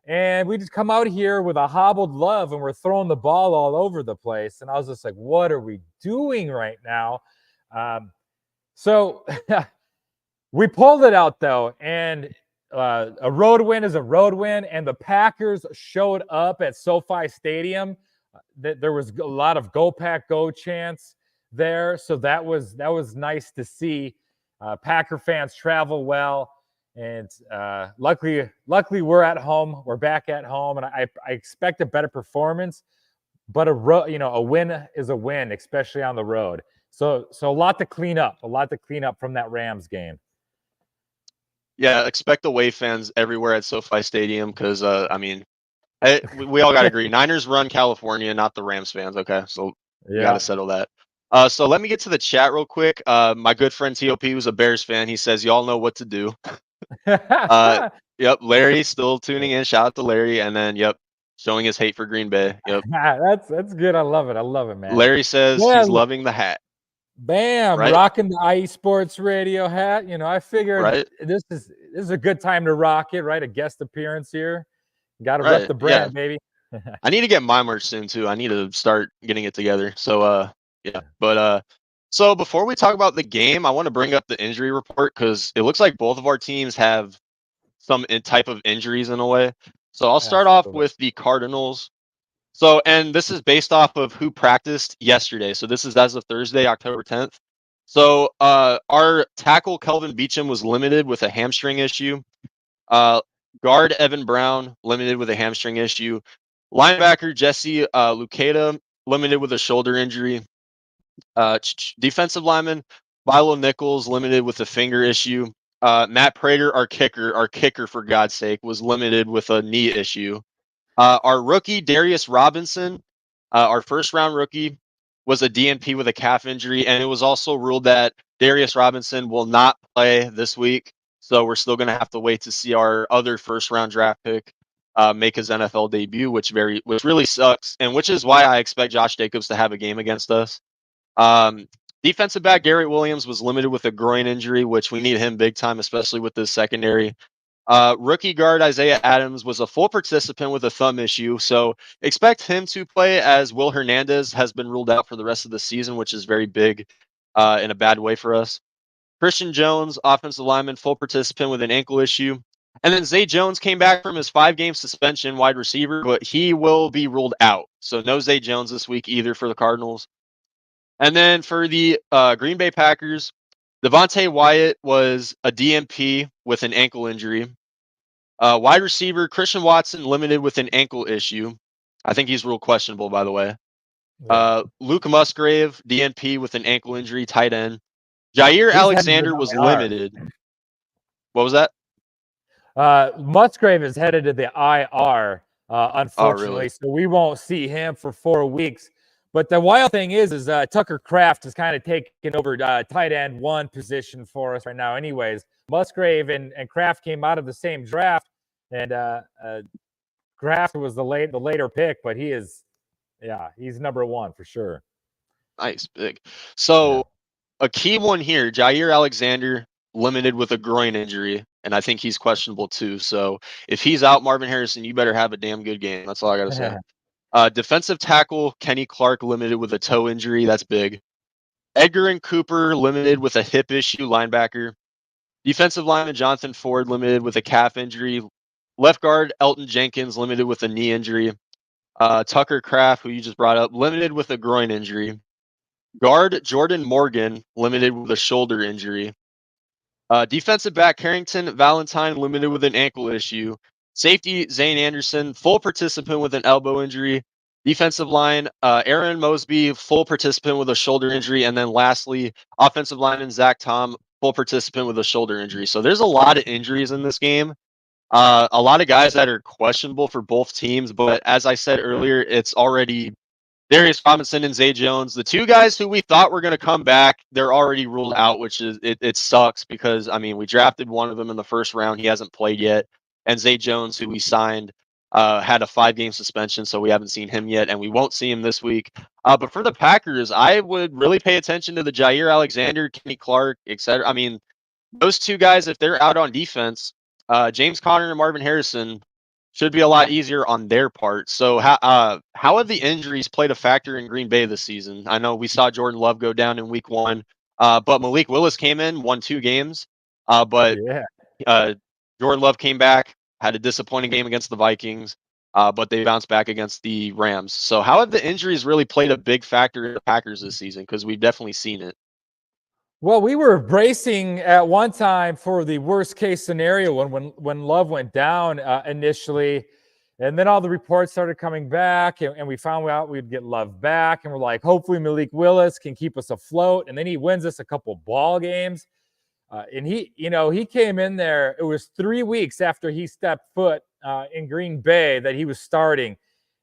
And we just come out here with a hobbled Love, and we're throwing the ball all over the place. And I was just like, what are we doing right now? So we pulled it out, though. And a road win is a road win. And the Packers showed up at SoFi Stadium. There was a lot of Go Pack Go chants there. So that was nice to see. Packer fans travel well. And luckily we're at home. We're back at home, and I expect a better performance. But a win is a win, especially on the road. So a lot to clean up. From that Rams game. Yeah, expect away fans everywhere at SoFi Stadium because we all got to agree. Niners run California, not the Rams fans. Okay, so we got to settle that. So let me get to the chat real quick. My good friend TOP was a Bears fan. He says, "Y'all know what to do." Yep, Larry still tuning in. Shout out to Larry, and then showing his hate for Green Bay. Yep, that's good. I love it, man. Larry says he's loving the hat. Bam, right? Rocking the IE Sports Radio hat. I figured right? this is a good time to rock it, right? A guest appearance here. Got to rep the brand, baby. I need to get my merch soon too. I need to start getting it together. So so before we talk about the game, I want to bring up the injury report because it looks like both of our teams have some type of injuries in a way. So I'll start off with the Cardinals. So, and this is based off of who practiced yesterday. So this is as of Thursday, October 10th. So our tackle Kelvin Beachum was limited with a hamstring issue. Guard Evan Brown limited with a hamstring issue. Linebacker Jesse Lucada limited with a shoulder injury. Defensive lineman Milo Nichols limited with a finger issue. Matt Prater, our kicker for God's sake, was limited with a knee issue. Our rookie Darius Robinson, our first round rookie, was a DNP with a calf injury, and it was also ruled that Darius Robinson will not play this week. So we're still going to have to wait to see our other first round draft pick make his NFL debut, which really sucks, and which is why I expect Josh Jacobs to have a game against us. Defensive back Garrett Williams was limited with a groin injury, which we need him big time, especially with this secondary. Rookie guard Isaiah Adams was a full participant with a thumb issue, so expect him to play, as Will Hernandez has been ruled out for the rest of the season, which is very big in a bad way for us. Christian Jones, offensive lineman, full participant with an ankle issue. And then Zay Jones came back from his 5-game suspension, wide receiver, but he will be ruled out. So no Zay Jones this week either for the Cardinals. And then for the Green Bay Packers, Devontae Wyatt was a DNP with an ankle injury. Wide receiver Christian Watson limited with an ankle issue. I think he's real questionable, by the way. Luke Musgrave, DNP with an ankle injury, tight end. Jair Alexander was limited. What was that? Musgrave is headed to the IR, unfortunately. Really? So we won't see him for 4 weeks. But the wild thing is Tucker Kraft is kind of taking over tight end 1 position for us right now. Anyways, Musgrave and Kraft came out of the same draft, and Kraft was the later pick, but he's number 1 for sure. Nice, big. So a key one here, Jair Alexander limited with a groin injury, and I think he's questionable too. So if he's out, Marvin Harrison, you better have a damn good game. That's all I got to say. Defensive tackle Kenny Clark limited with a toe injury. That's big. Edgar and Cooper limited with a hip issue, linebacker. Defensive lineman Jonathan Ford limited with a calf injury. Left guard Elton Jenkins limited with a knee injury. Tucker Kraft, who you just brought up, limited with a groin injury. Guard Jordan Morgan limited with a shoulder injury. Defensive back Carrington Valentine limited with an ankle issue. Safety Zane Anderson, full participant with an elbow injury. Defensive line Aaron Mosby, full participant with a shoulder injury. And then lastly, offensive lineman Zach Tom, full participant with a shoulder injury. So there's a lot of injuries in this game. A lot of guys that are questionable for both teams. But as I said earlier, it's already Darius Robinson and Zay Jones, the 2 guys who we thought were going to come back, they're already ruled out, which is it sucks because we drafted one of them in the first round. He hasn't played yet. And Zay Jones, who we signed, had a 5-game suspension, so we haven't seen him yet, and we won't see him this week. But for the Packers, I would really pay attention to the Jair Alexander, Kenny Clark, etc. Those 2 guys, if they're out on defense, James Conner and Marvin Harrison should be a lot easier on their part. So how have the injuries played a factor in Green Bay this season? I know we saw Jordan Love go down in week 1, but Malik Willis came in, won 2 games, but Yeah. uh, Jordan Love came back, had a disappointing game against the Vikings, but they bounced back against the Rams. So how have the injuries really played a big factor in the Packers this season? Because we've definitely seen it. Well, we were bracing at one time for the worst case scenario when Love went down initially, and then all the reports started coming back, and we found out we'd get Love back, and we're like, hopefully Malik Willis can keep us afloat, and then he wins us a couple ball games, and he came in there. It was 3 weeks after he stepped foot in Green Bay that he was starting,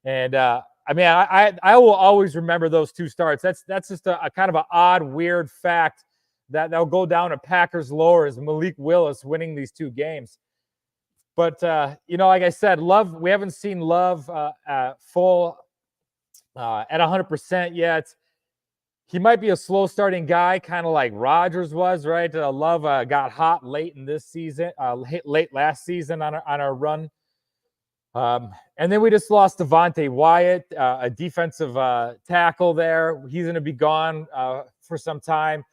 and I will always remember those 2 starts. That's just a kind of an odd, weird fact that'll go down to Packers lore is Malik Willis winning these 2 games. But like I said, Love, we haven't seen Love full at 100% yet. He might be a slow starting guy, kind of like Rodgers was, right? Love got hot late in this season, late last season on our run. And then we just lost Devontae Wyatt, a defensive tackle there. He's going to be gone for some time.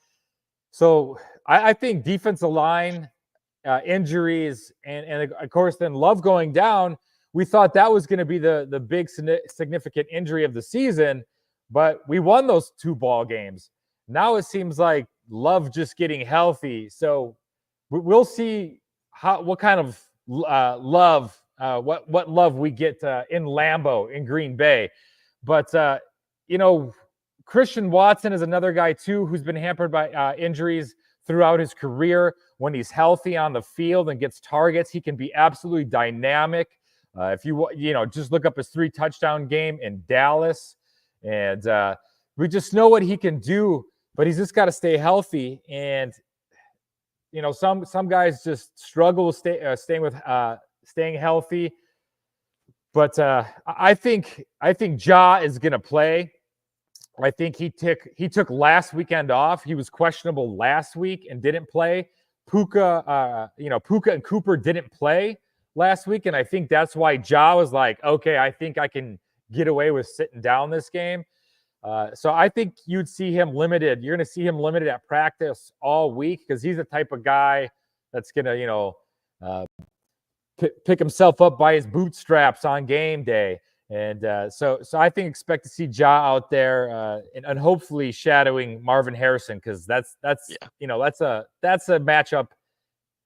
So I think defensive line injuries and of course then Love going down, we thought that was going to be the big significant injury of the season, but we won those 2 ball games. Now it seems like Love just getting healthy. So we'll see what kind of love we get in Lambeau in Green Bay. But Christian Watson is another guy, too, who's been hampered by injuries throughout his career. When he's healthy on the field and gets targets, he can be absolutely dynamic. If you just look up his 3 touchdown game in Dallas. And we just know what he can do, but he's just got to stay healthy. And, some guys just struggle with staying healthy. But I think Ja is going to play. I think he took last weekend off. He was questionable last week and didn't play. Puka and Cooper didn't play last week, and I think that's why Ja was like, okay, I think I can get away with sitting down this game. So I think you'd see him limited. You're going to see him limited at practice all week because he's the type of guy that's going to, pick himself up by his bootstraps on game day. And so I think expect to see Ja out there and hopefully shadowing Marvin Harrison because that's a matchup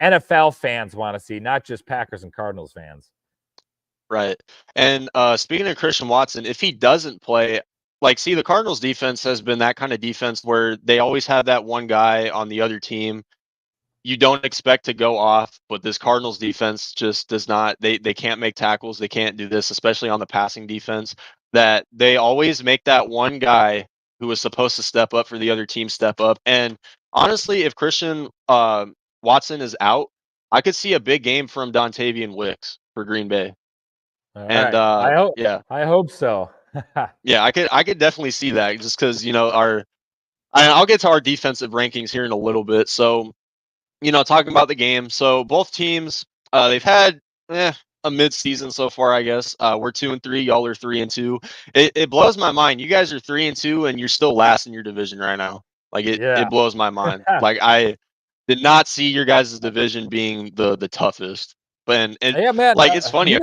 NFL fans want to see, not just Packers and Cardinals fans. Right. And speaking of Christian Watson, if he doesn't play, the Cardinals defense has been that kind of defense where they always have that one guy on the other team you don't expect to go off, but this Cardinals defense just does not. They can't make tackles. They can't do this, especially on the passing defense. That they always make that one guy who was supposed to step up for the other team step up. And honestly, if Christian Watson is out, I could see a big game from Dontavian Wicks for Green Bay. And I hope so. Yeah, I could definitely see that just because I'll get to our defensive rankings here in a little bit. So. Talking about the game. So both teams, they've had a mid-season so far, I guess. We're 2-3. Y'all are 3-2. It blows my mind. You guys are 3-2, and you're still last in your division right now. It blows my mind. I did not see your guys' division being the toughest. But it's funny.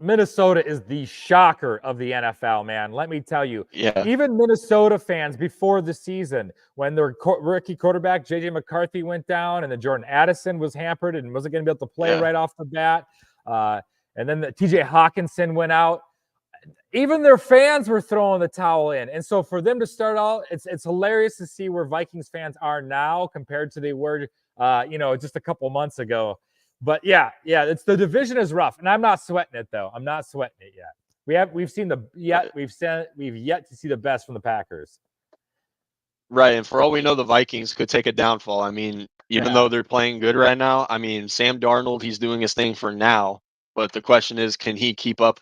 Minnesota is the shocker of the NFL, man. Let me tell you. Yeah. Even Minnesota fans before the season, when their rookie quarterback, J.J. McCarthy, went down and then Jordan Addison was hampered and wasn't going to be able to play right off the bat. And then T.J. Hawkinson went out. Even their fans were throwing the towel in. And so for them to start out, it's hilarious to see where Vikings fans are now compared to they were, just a couple months ago. But yeah, it's the division is rough, and I'm not sweating it though. I'm not sweating it yet. We've yet to see the best from the Packers. Right, and for all we know, the Vikings could take a downfall. I mean, even though they're playing good right now, I mean, Sam Darnold, he's doing his thing for now, but the question is, can he keep up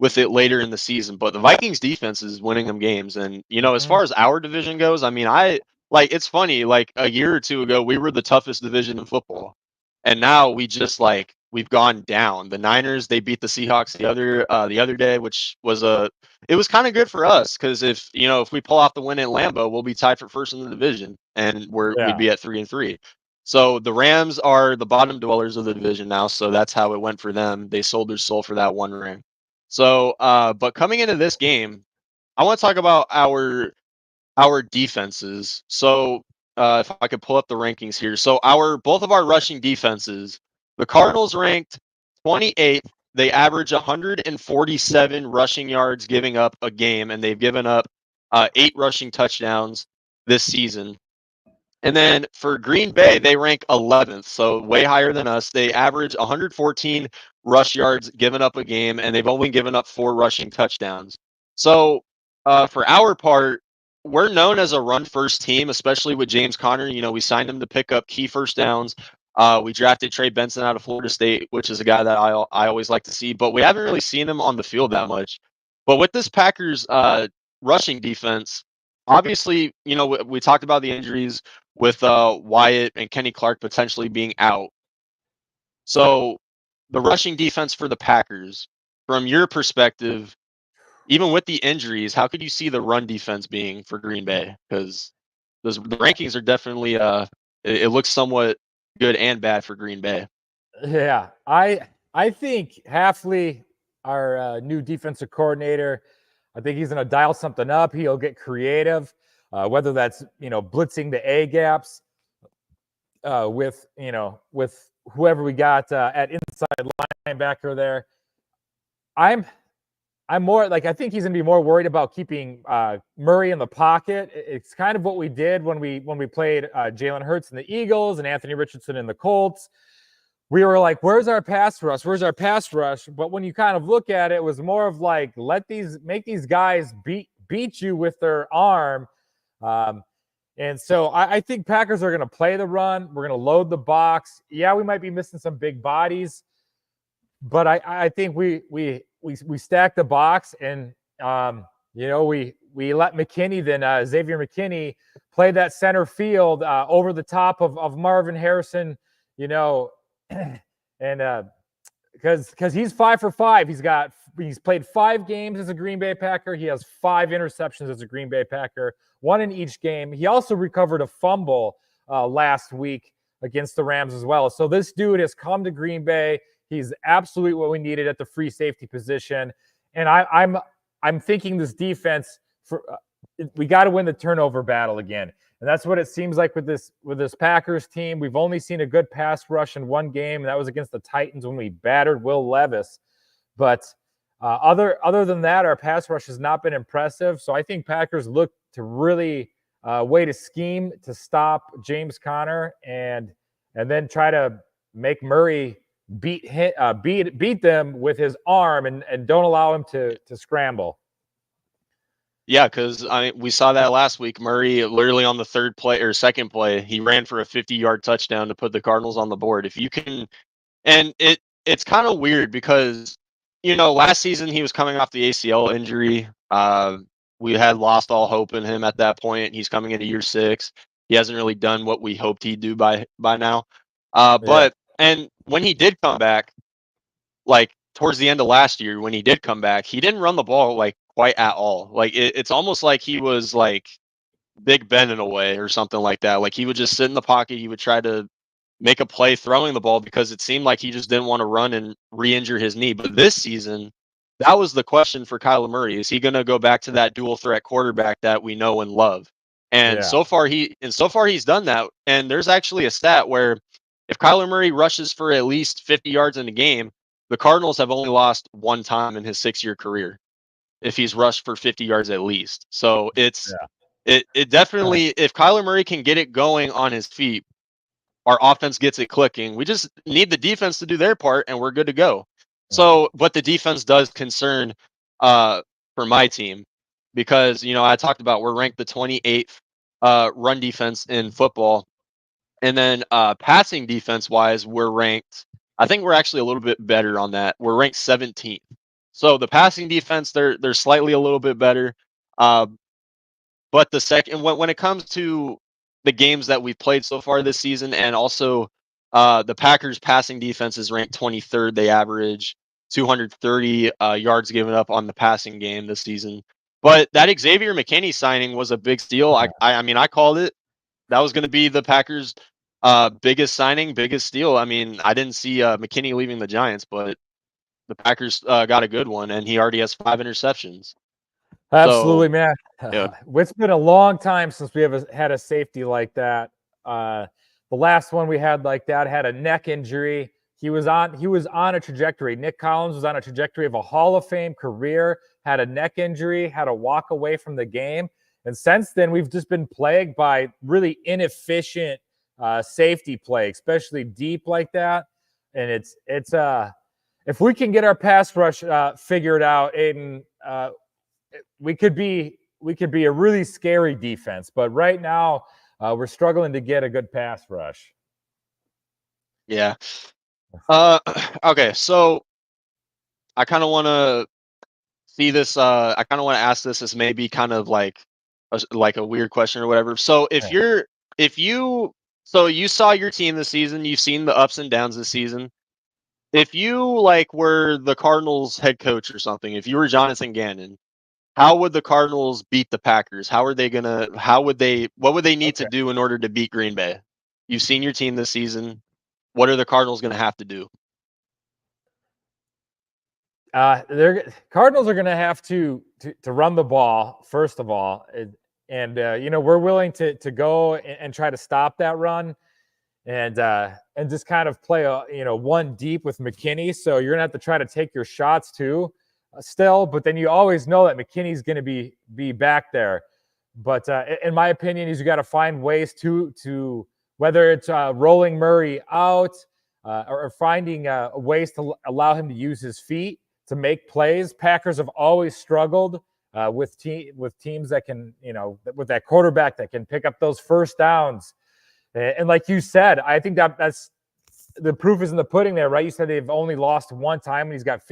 with it later in the season? But the Vikings defense is winning them games, and as far as our division goes, I mean, it's funny. Like a year or two ago, we were the toughest division in football. And now we just we've gone down. The Niners, they beat the Seahawks the other day, which was it was kind of good for us because if we pull off the win at Lambeau, we'll be tied for first in the division, and we'd be at 3-3. So the Rams are the bottom dwellers of the division now, so that's how it went for them. They sold their soul for that one ring. So, but coming into this game, I want to talk about our defenses. So, if I could pull up the rankings here. So, both of our rushing defenses, the Cardinals ranked 28th. They average 147 rushing yards giving up a game, and they've given up 8 rushing touchdowns this season. And then for Green Bay, they rank 11th, so way higher than us. They average 114 rush yards given up a game, and they've only given up 4 rushing touchdowns. So, for our part, we're known as a run-first team, especially with James Conner. We signed him to pick up key first downs. We drafted Trey Benson out of Florida State, which is a guy that I always like to see, but we haven't really seen him on the field that much. But with this Packers rushing defense, obviously, we talked about the injuries with Wyatt and Kenny Clark potentially being out. So the rushing defense for the Packers, from your perspective, even with the injuries, how could you see the run defense being for Green Bay? Because the rankings are definitely it looks somewhat good and bad for Green Bay. Yeah, I think Hafley, our new defensive coordinator, I think he's going to dial something up. He'll get creative, whether that's blitzing the A gaps with whoever we got at inside linebacker there. I'm more like, I think he's going to be more worried about keeping Murray in the pocket. It's kind of what we did when we played Jalen Hurts and the Eagles and Anthony Richardson and the Colts. We were like, where's our pass rush? Where's our pass rush? But when you kind of look at it, it was more of like, make these guys beat you with their arm. And so I think Packers are going to play the run. We're going to load the box. Yeah, we might be missing some big bodies, but I think we stack the box, and we let McKinney, Xavier McKinney, play that center field over the top of Marvin Harrison, and because he's 5 for 5. He's played 5 games as a Green Bay Packer. He has 5 interceptions as a Green Bay Packer, 1 in each game. He also recovered a fumble last week against the Rams as well. So this dude has come to Green Bay. He's absolutely what we needed at the free safety position. And I'm thinking this defense, we got to win the turnover battle again. And that's what it seems like with this Packers team. We've only seen a good pass rush in one game, and that was against the Titans when we battered Will Levis. But other than that, our pass rush has not been impressive. So I think Packers look to really way to scheme to stop James Conner and then try to make Murray beat them with his arm and don't allow him to scramble. Yeah, because we saw that last week. Murray, literally on the third play or second play, he ran for a 50-yard touchdown to put the Cardinals on the board. If you can, and it's kind of weird because last season he was coming off the ACL injury. We had lost all hope in him at that point. He's coming into year 6. He hasn't really done what we hoped he'd do by now. And when he did come back, like towards the end of last year, when he did come back, he didn't run the ball like quite at all. Like it's almost like he was like Big Ben in a way or something like that. Like he would just sit in the pocket. He would try to make a play throwing the ball because it seemed like he just didn't want to run and re-injure his knee. But this season, that was the question for Kyler Murray. Is he going to go back to that dual threat quarterback that we know and love? And so far he's done that. And there's actually a stat where if Kyler Murray rushes for at least 50 yards in a game, the Cardinals have only lost 1 time in his 6-year career if he's rushed for 50 yards at least. So it definitely, if Kyler Murray can get it going on his feet, our offense gets it clicking. We just need the defense to do their part, and we're good to go. So, but the defense does concern for my team because, I talked about we're ranked the 28th run defense in football. And then passing defense-wise, I think we're actually a little bit better on that. We're ranked 17th. So the passing defense, they're slightly a little bit better. But the second, when it comes to the games that we've played so far this season, and also The Packers passing defense is ranked 23rd. They average 230 yards given up on the passing game this season. But that Xavier McKinney signing was a big steal. I mean, I called it. That was going to be the Packers' biggest signing, biggest steal. I mean, I didn't see McKinney leaving the Giants, but the Packers got a good one, and he already has 5 interceptions. Absolutely, man. Yeah. It's been a long time since we had a safety like that. The last one we had like that had a neck injury. He was on a trajectory. Nick Collins was on a trajectory of a Hall of Fame career, had a neck injury, had to walk away from the game. And since then, we've just been plagued by really inefficient safety play, especially deep like that. And it's if we can get our pass rush figured out, Aiden, we could be a really scary defense. But right now, we're struggling to get a good pass rush. Yeah. Okay, so I kind of want to see this. I kind of want to ask this as maybe kind of like a weird question or whatever. So so you saw your team this season, you've seen the ups and downs this season. If you like were the Cardinals head coach or something, if you were Jonathan Gannon, how would the Cardinals beat the Packers? What would they need to do in order to beat Green Bay? You've seen your team this season. What are the Cardinals going to have to do? Cardinals are going to have to run the ball first of all, and we're willing to go and try to stop that run, and just kind of play one deep with McKinney. So you're gonna have to try to take your shots too, still. But then you always know that McKinney's going to be back there. But in my opinion, is you got to find ways to whether it's rolling Murray out or finding ways to allow him to use his feet to make plays. Packers have always struggled with teams that can, with that quarterback that can pick up those first downs. And like you said, I think that's the proof is in the pudding there, right? You said they've only lost one time and he's got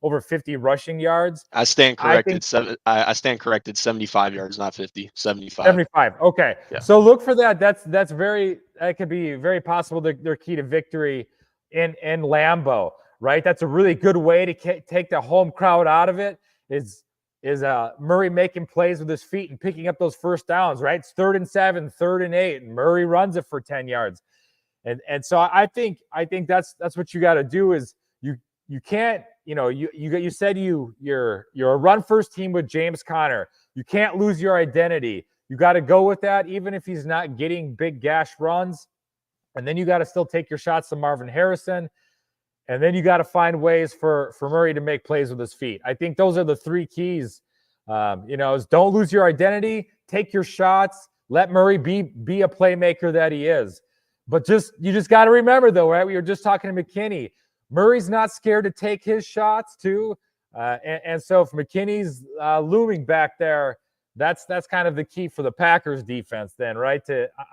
over 50 rushing yards. I stand corrected. I stand corrected. 75 yards, not 50. 75. 75. Okay. Yeah. So look for that. That could be very possible their key to victory in Lambeau, right? That's a really good way to take the home crowd out of it. Is Murray making plays with his feet and picking up those first downs, right? It's 3rd and 7, 3rd and 8, and Murray runs it for 10 yards. And so I think that's what you got to do is you can't, you said you're a run first team with James Conner. You can't lose your identity. You got to go with that, even if he's not getting big gash runs. And then you got to still take your shots to Marvin Harrison. And then you got to find ways for Murray to make plays with his feet. I think those are the 3 keys. Is don't lose your identity, take your shots, let Murray be a playmaker that he is. But you just got to remember though, right? We were just talking to McKinney. Murray's not scared to take his shots too. And so if McKinney's looming back there, that's kind of the key for the Packers defense then, right?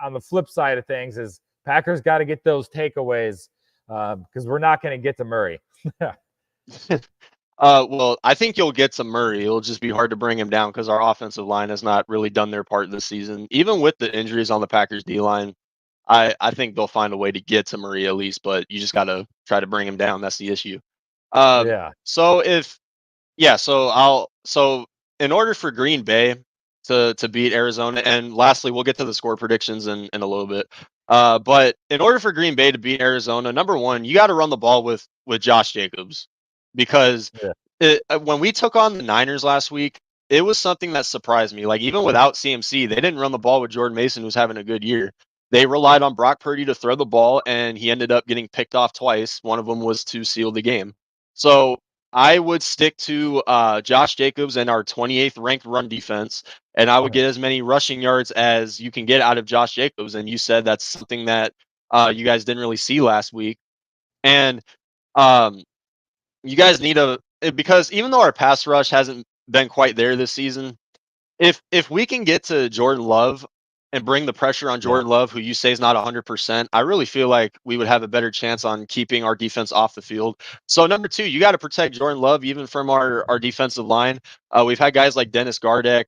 On the flip side of things is Packers got to get those takeaways because we're not going to get to Murray. Well, I think you'll get to Murray. It'll just be hard to bring him down because our offensive line has not really done their part this season. Even with the injuries on the Packers D-line, I think they'll find a way to get to Murray at least, but you just got to try to bring him down. That's the issue. Yeah. So in order for Green Bay to beat Arizona, and lastly, we'll get to the score predictions in a little bit. But in order for Green Bay to beat Arizona, number one, you got to run the ball with Josh Jacobs because when we took on the Niners last week, it was something that surprised me. Like even without CMC, they didn't run the ball with Jordan Mason, who's having a good year. They relied on Brock Purdy to throw the ball, and he ended up getting picked off twice. One of them was to seal the game. So I would stick to Josh Jacobs and our 28th ranked run defense, and I would get as many rushing yards as you can get out of Josh Jacobs. And you said that's something that you guys didn't really see last week. And you guys need because even though our pass rush hasn't been quite there this season, if we can get to Jordan Love and bring the pressure on Jordan Love, who you say is not 100%, I really feel like we would have a better chance on keeping our defense off the field. So number 2, you got to protect Jordan Love even from our defensive line. We've had guys like Dennis Gardeck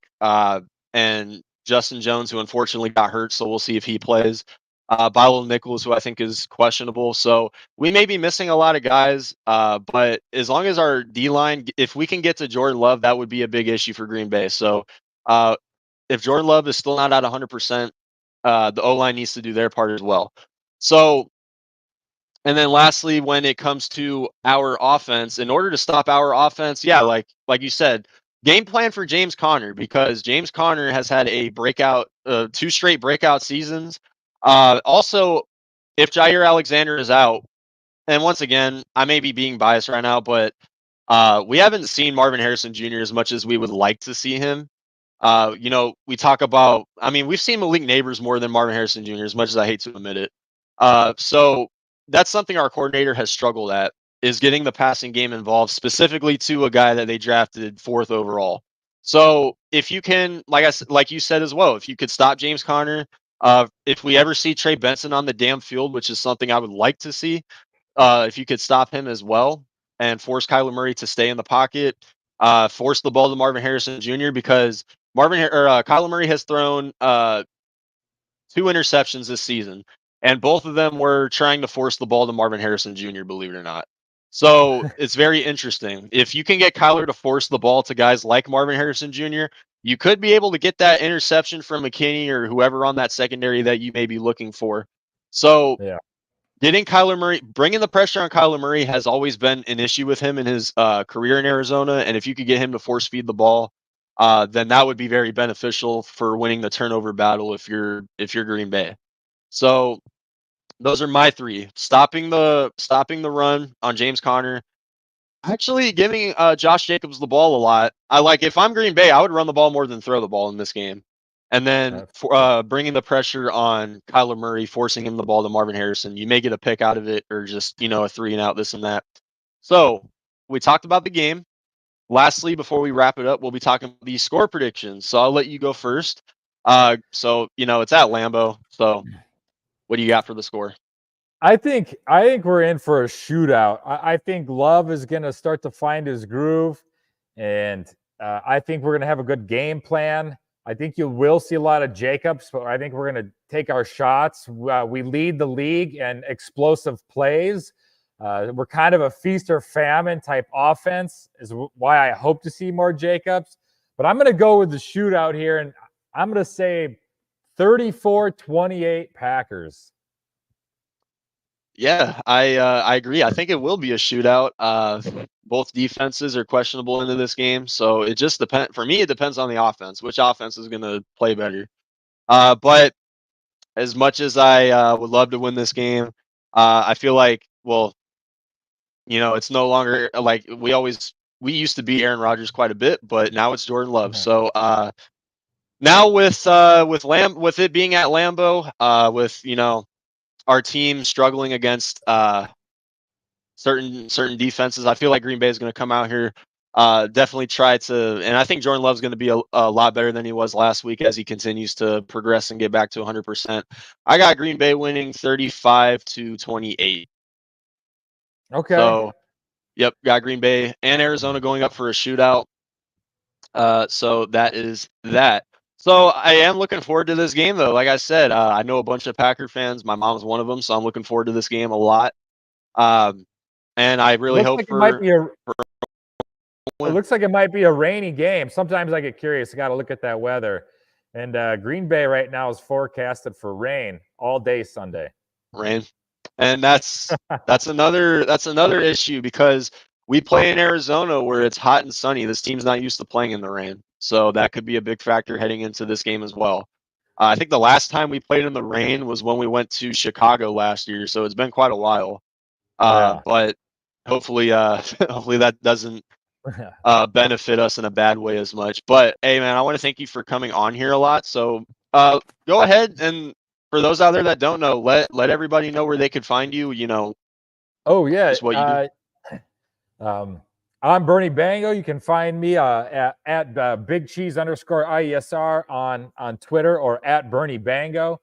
and Justin Jones, who unfortunately got hurt, so we'll see if he plays. Bilo Nichols, who I think is questionable. So we may be missing a lot of guys, but as long as our D-line, if we can get to Jordan Love, that would be a big issue for Green Bay. So if Jordan Love is still not at 100%, the O-line needs to do their part as well. So, and then lastly, when it comes to our offense, in order to stop our offense, yeah, like you said, game plan for James Conner, because James Conner has had a breakout, 2 straight breakout seasons. Also, if Jair Alexander is out, and once again, I may be being biased right now, but we haven't seen Marvin Harrison Jr. as much as we would like to see him. We talk about, I mean, we've seen Malik Neighbors more than Marvin Harrison Jr., as much as I hate to admit it. So that's something our coordinator has struggled at, is getting the passing game involved, specifically to a guy that they drafted 4th overall. So if you can, like you said as well, if you could stop James Conner, if we ever see Trey Benson on the damn field, which is something I would like to see, if you could stop him as well and force Kyler Murray to stay in the pocket, force the ball to Marvin Harrison Jr., because Kyler Murray has thrown 2 interceptions this season, and both of them were trying to force the ball to Marvin Harrison Jr., believe it or not. So it's very interesting. If you can get Kyler to force the ball to guys like Marvin Harrison Jr., you could be able to get that interception from McKinney or whoever on that secondary that you may be looking for. So Yeah. getting Kyler Murray, bringing the pressure on Kyler Murray has always been an issue with him in his career in Arizona. And if you could get him to force feed the ball, then that would be very beneficial for winning the turnover battle if you're Green Bay. So those are my 3: stopping the run on James Conner, actually giving Josh Jacobs the ball a lot. If I'm Green Bay, I would run the ball more than throw the ball in this game. And then bringing the pressure on Kyler Murray, forcing him the ball to Marvin Harrison. You may get a pick out of it, or just, a 3 and out, this and that. So we talked about the game. Lastly, before we wrap it up, we'll be talking the score predictions. So I'll let you go first. It's at Lambeau. So what do you got for the score? I think we're in for a shootout. I think Love is going to start to find his groove, and I think we're going to have a good game plan. I think you will see a lot of Jacobs, but I think we're going to take our shots. We lead the league in explosive plays. We're kind of a feast or famine type offense, is why I hope to see more Jacobs. But I'm going to go with the shootout here, and I'm going to say 34-28 Packers. Yeah, I agree. I think it will be a shootout. Both defenses are questionable into this game, so it just depends. For me, it depends on the offense. Which offense is going to play better? But as much as I would love to win this game, I feel like, well, it's no longer like we used to beat Aaron Rodgers quite a bit, but now it's Jordan Love. So now with it being at Lambeau, with our team struggling against certain defenses, I feel like Green Bay is going to come out here, definitely try to, and I think Jordan Love's going to be a lot better than he was last week as he continues to progress and get back to 100%. I got Green Bay winning 35-28. Okay. So, yep, got Green Bay and Arizona going up for a shootout. So that is that. So I am looking forward to this game, though. Like I said, I know a bunch of Packer fans. My mom's one of them, so I'm looking forward to this game a lot. And I really hope it looks like it might be a rainy game. Sometimes I get curious. I got to look at that weather. And Green Bay right now is forecasted for rain all day Sunday. Rain, and that's another issue, because we play in Arizona where it's hot and sunny. This team's not used to playing in the rain, so that could be a big factor heading into this game as well. I think the last time we played in the rain was when we went to Chicago last year, so it's been quite a while. But hopefully that doesn't benefit us in a bad way as much. But hey, man, I want to thank you for coming on here a lot. So go ahead, and for those out there that don't know, let everybody know where they could find you. Oh yeah, just what you do. I'm Bernie Bango. You can find me at Big Cheese _IESR on Twitter, or at Bernie Bango.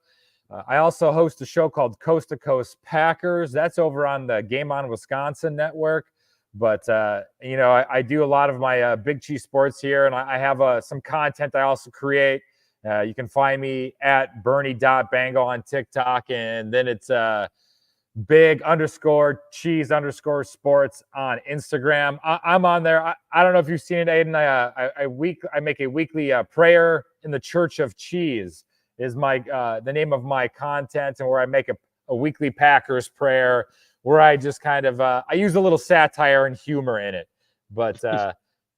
I also host a show called Coast to Coast Packers. That's over on the Game On Wisconsin network. But, I do a lot of my Big Cheese Sports here, and I have some content I also create You can find me at Bernie.Bangle on TikTok, and then it's big_cheese_sports on Instagram. I'm on there. I don't know if you've seen it, Aiden. I make a weekly prayer in the Church of Cheese is my the name of my content, and where I make a weekly Packers prayer where I just kind of I use a little satire and humor in it. But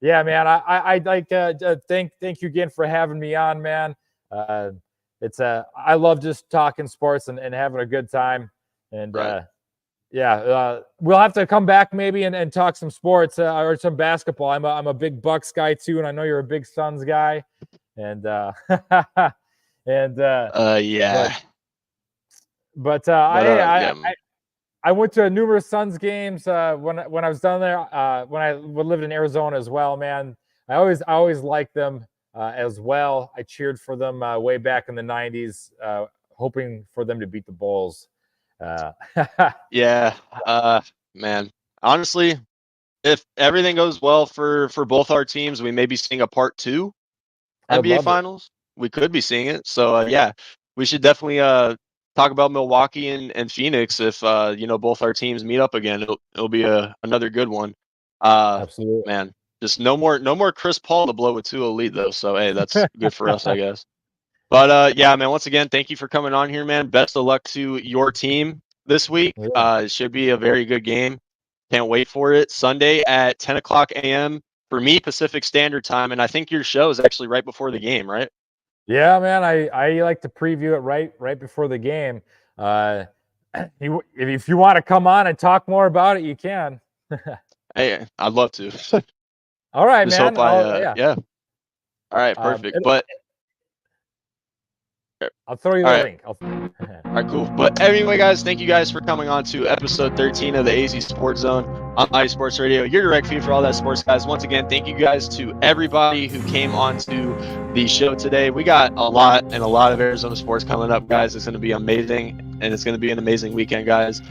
yeah, man, I like thank you again for having me on, man. It's I love just talking sports and having a good time. And Right. we'll have to come back maybe and talk some sports or some basketball. I'm a big Bucks guy too, and I know you're a big Suns guy. And Yeah. but yeah. I went to numerous Suns games when I was down there. When I lived in Arizona as well, man. I always liked them as well. I cheered for them way back in the '90s, hoping for them to beat the Bulls. Yeah, man. Honestly, if everything goes well for both our teams, we may be seeing a part 2 I NBA love it. Finals. We could be seeing it. So yeah, we should definitely talk about Milwaukee and Phoenix if both our teams meet up again. It'll be another good one. Absolutely. Man, just no more Chris Paul to blow with 2 elite though. So hey, that's good for us, I guess. But yeah, man, once again, thank you for coming on here, man. Best of luck to your team this week. Yeah. It should be a very good game. Can't wait for it. Sunday at 10 o'clock a.m. for me, Pacific Standard Time. And I think your show is actually right before the game, right? Yeah, man. I like to preview it right before the game. If you want to come on and talk more about it, you can. Hey, I'd love to. All right, Just man. hope yeah. All right, perfect. But I'll throw you the link. All right, cool. But anyway, guys, thank you guys for coming on to episode 13 of the AZ Sports Zone on iSports Sports Radio. Your direct feed for all that sports, guys. Once again, thank you guys to everybody who came on to the show today. We got a lot of Arizona sports coming up, guys. It's going to be amazing, and it's going to be an amazing weekend, guys.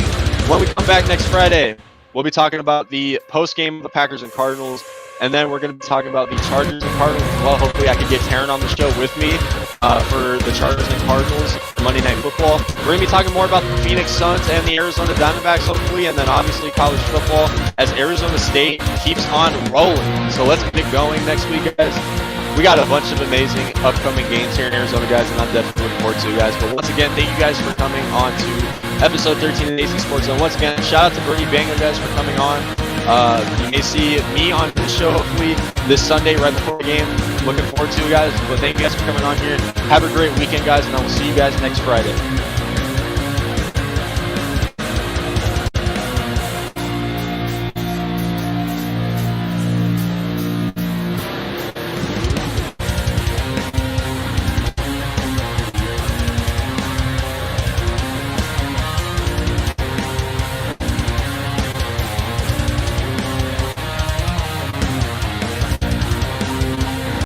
When we come back next Friday, we'll be talking about the post-game of the Packers and Cardinals, and then we're going to be talking about the Chargers and Cardinals as well. Hopefully I can get Taryn on the show with me for the Chargers and Cardinals Monday Night Football. We're going to be talking more about the Phoenix Suns and the Arizona Diamondbacks, hopefully, and then obviously college football as Arizona State keeps on rolling. So let's get going next week, guys. We got a bunch of amazing upcoming games here in Arizona, guys, and I'm definitely looking forward to it, guys. But once again, thank you guys for coming on to episode 13 of the AC Sports Zone. Once again, shout out to Bernie Bangle, guys, for coming on. You may see me on this show hopefully this Sunday right before the game. Looking forward to it, guys. But thank you guys for coming on here. Have a great weekend, guys, and I will see you guys next Friday.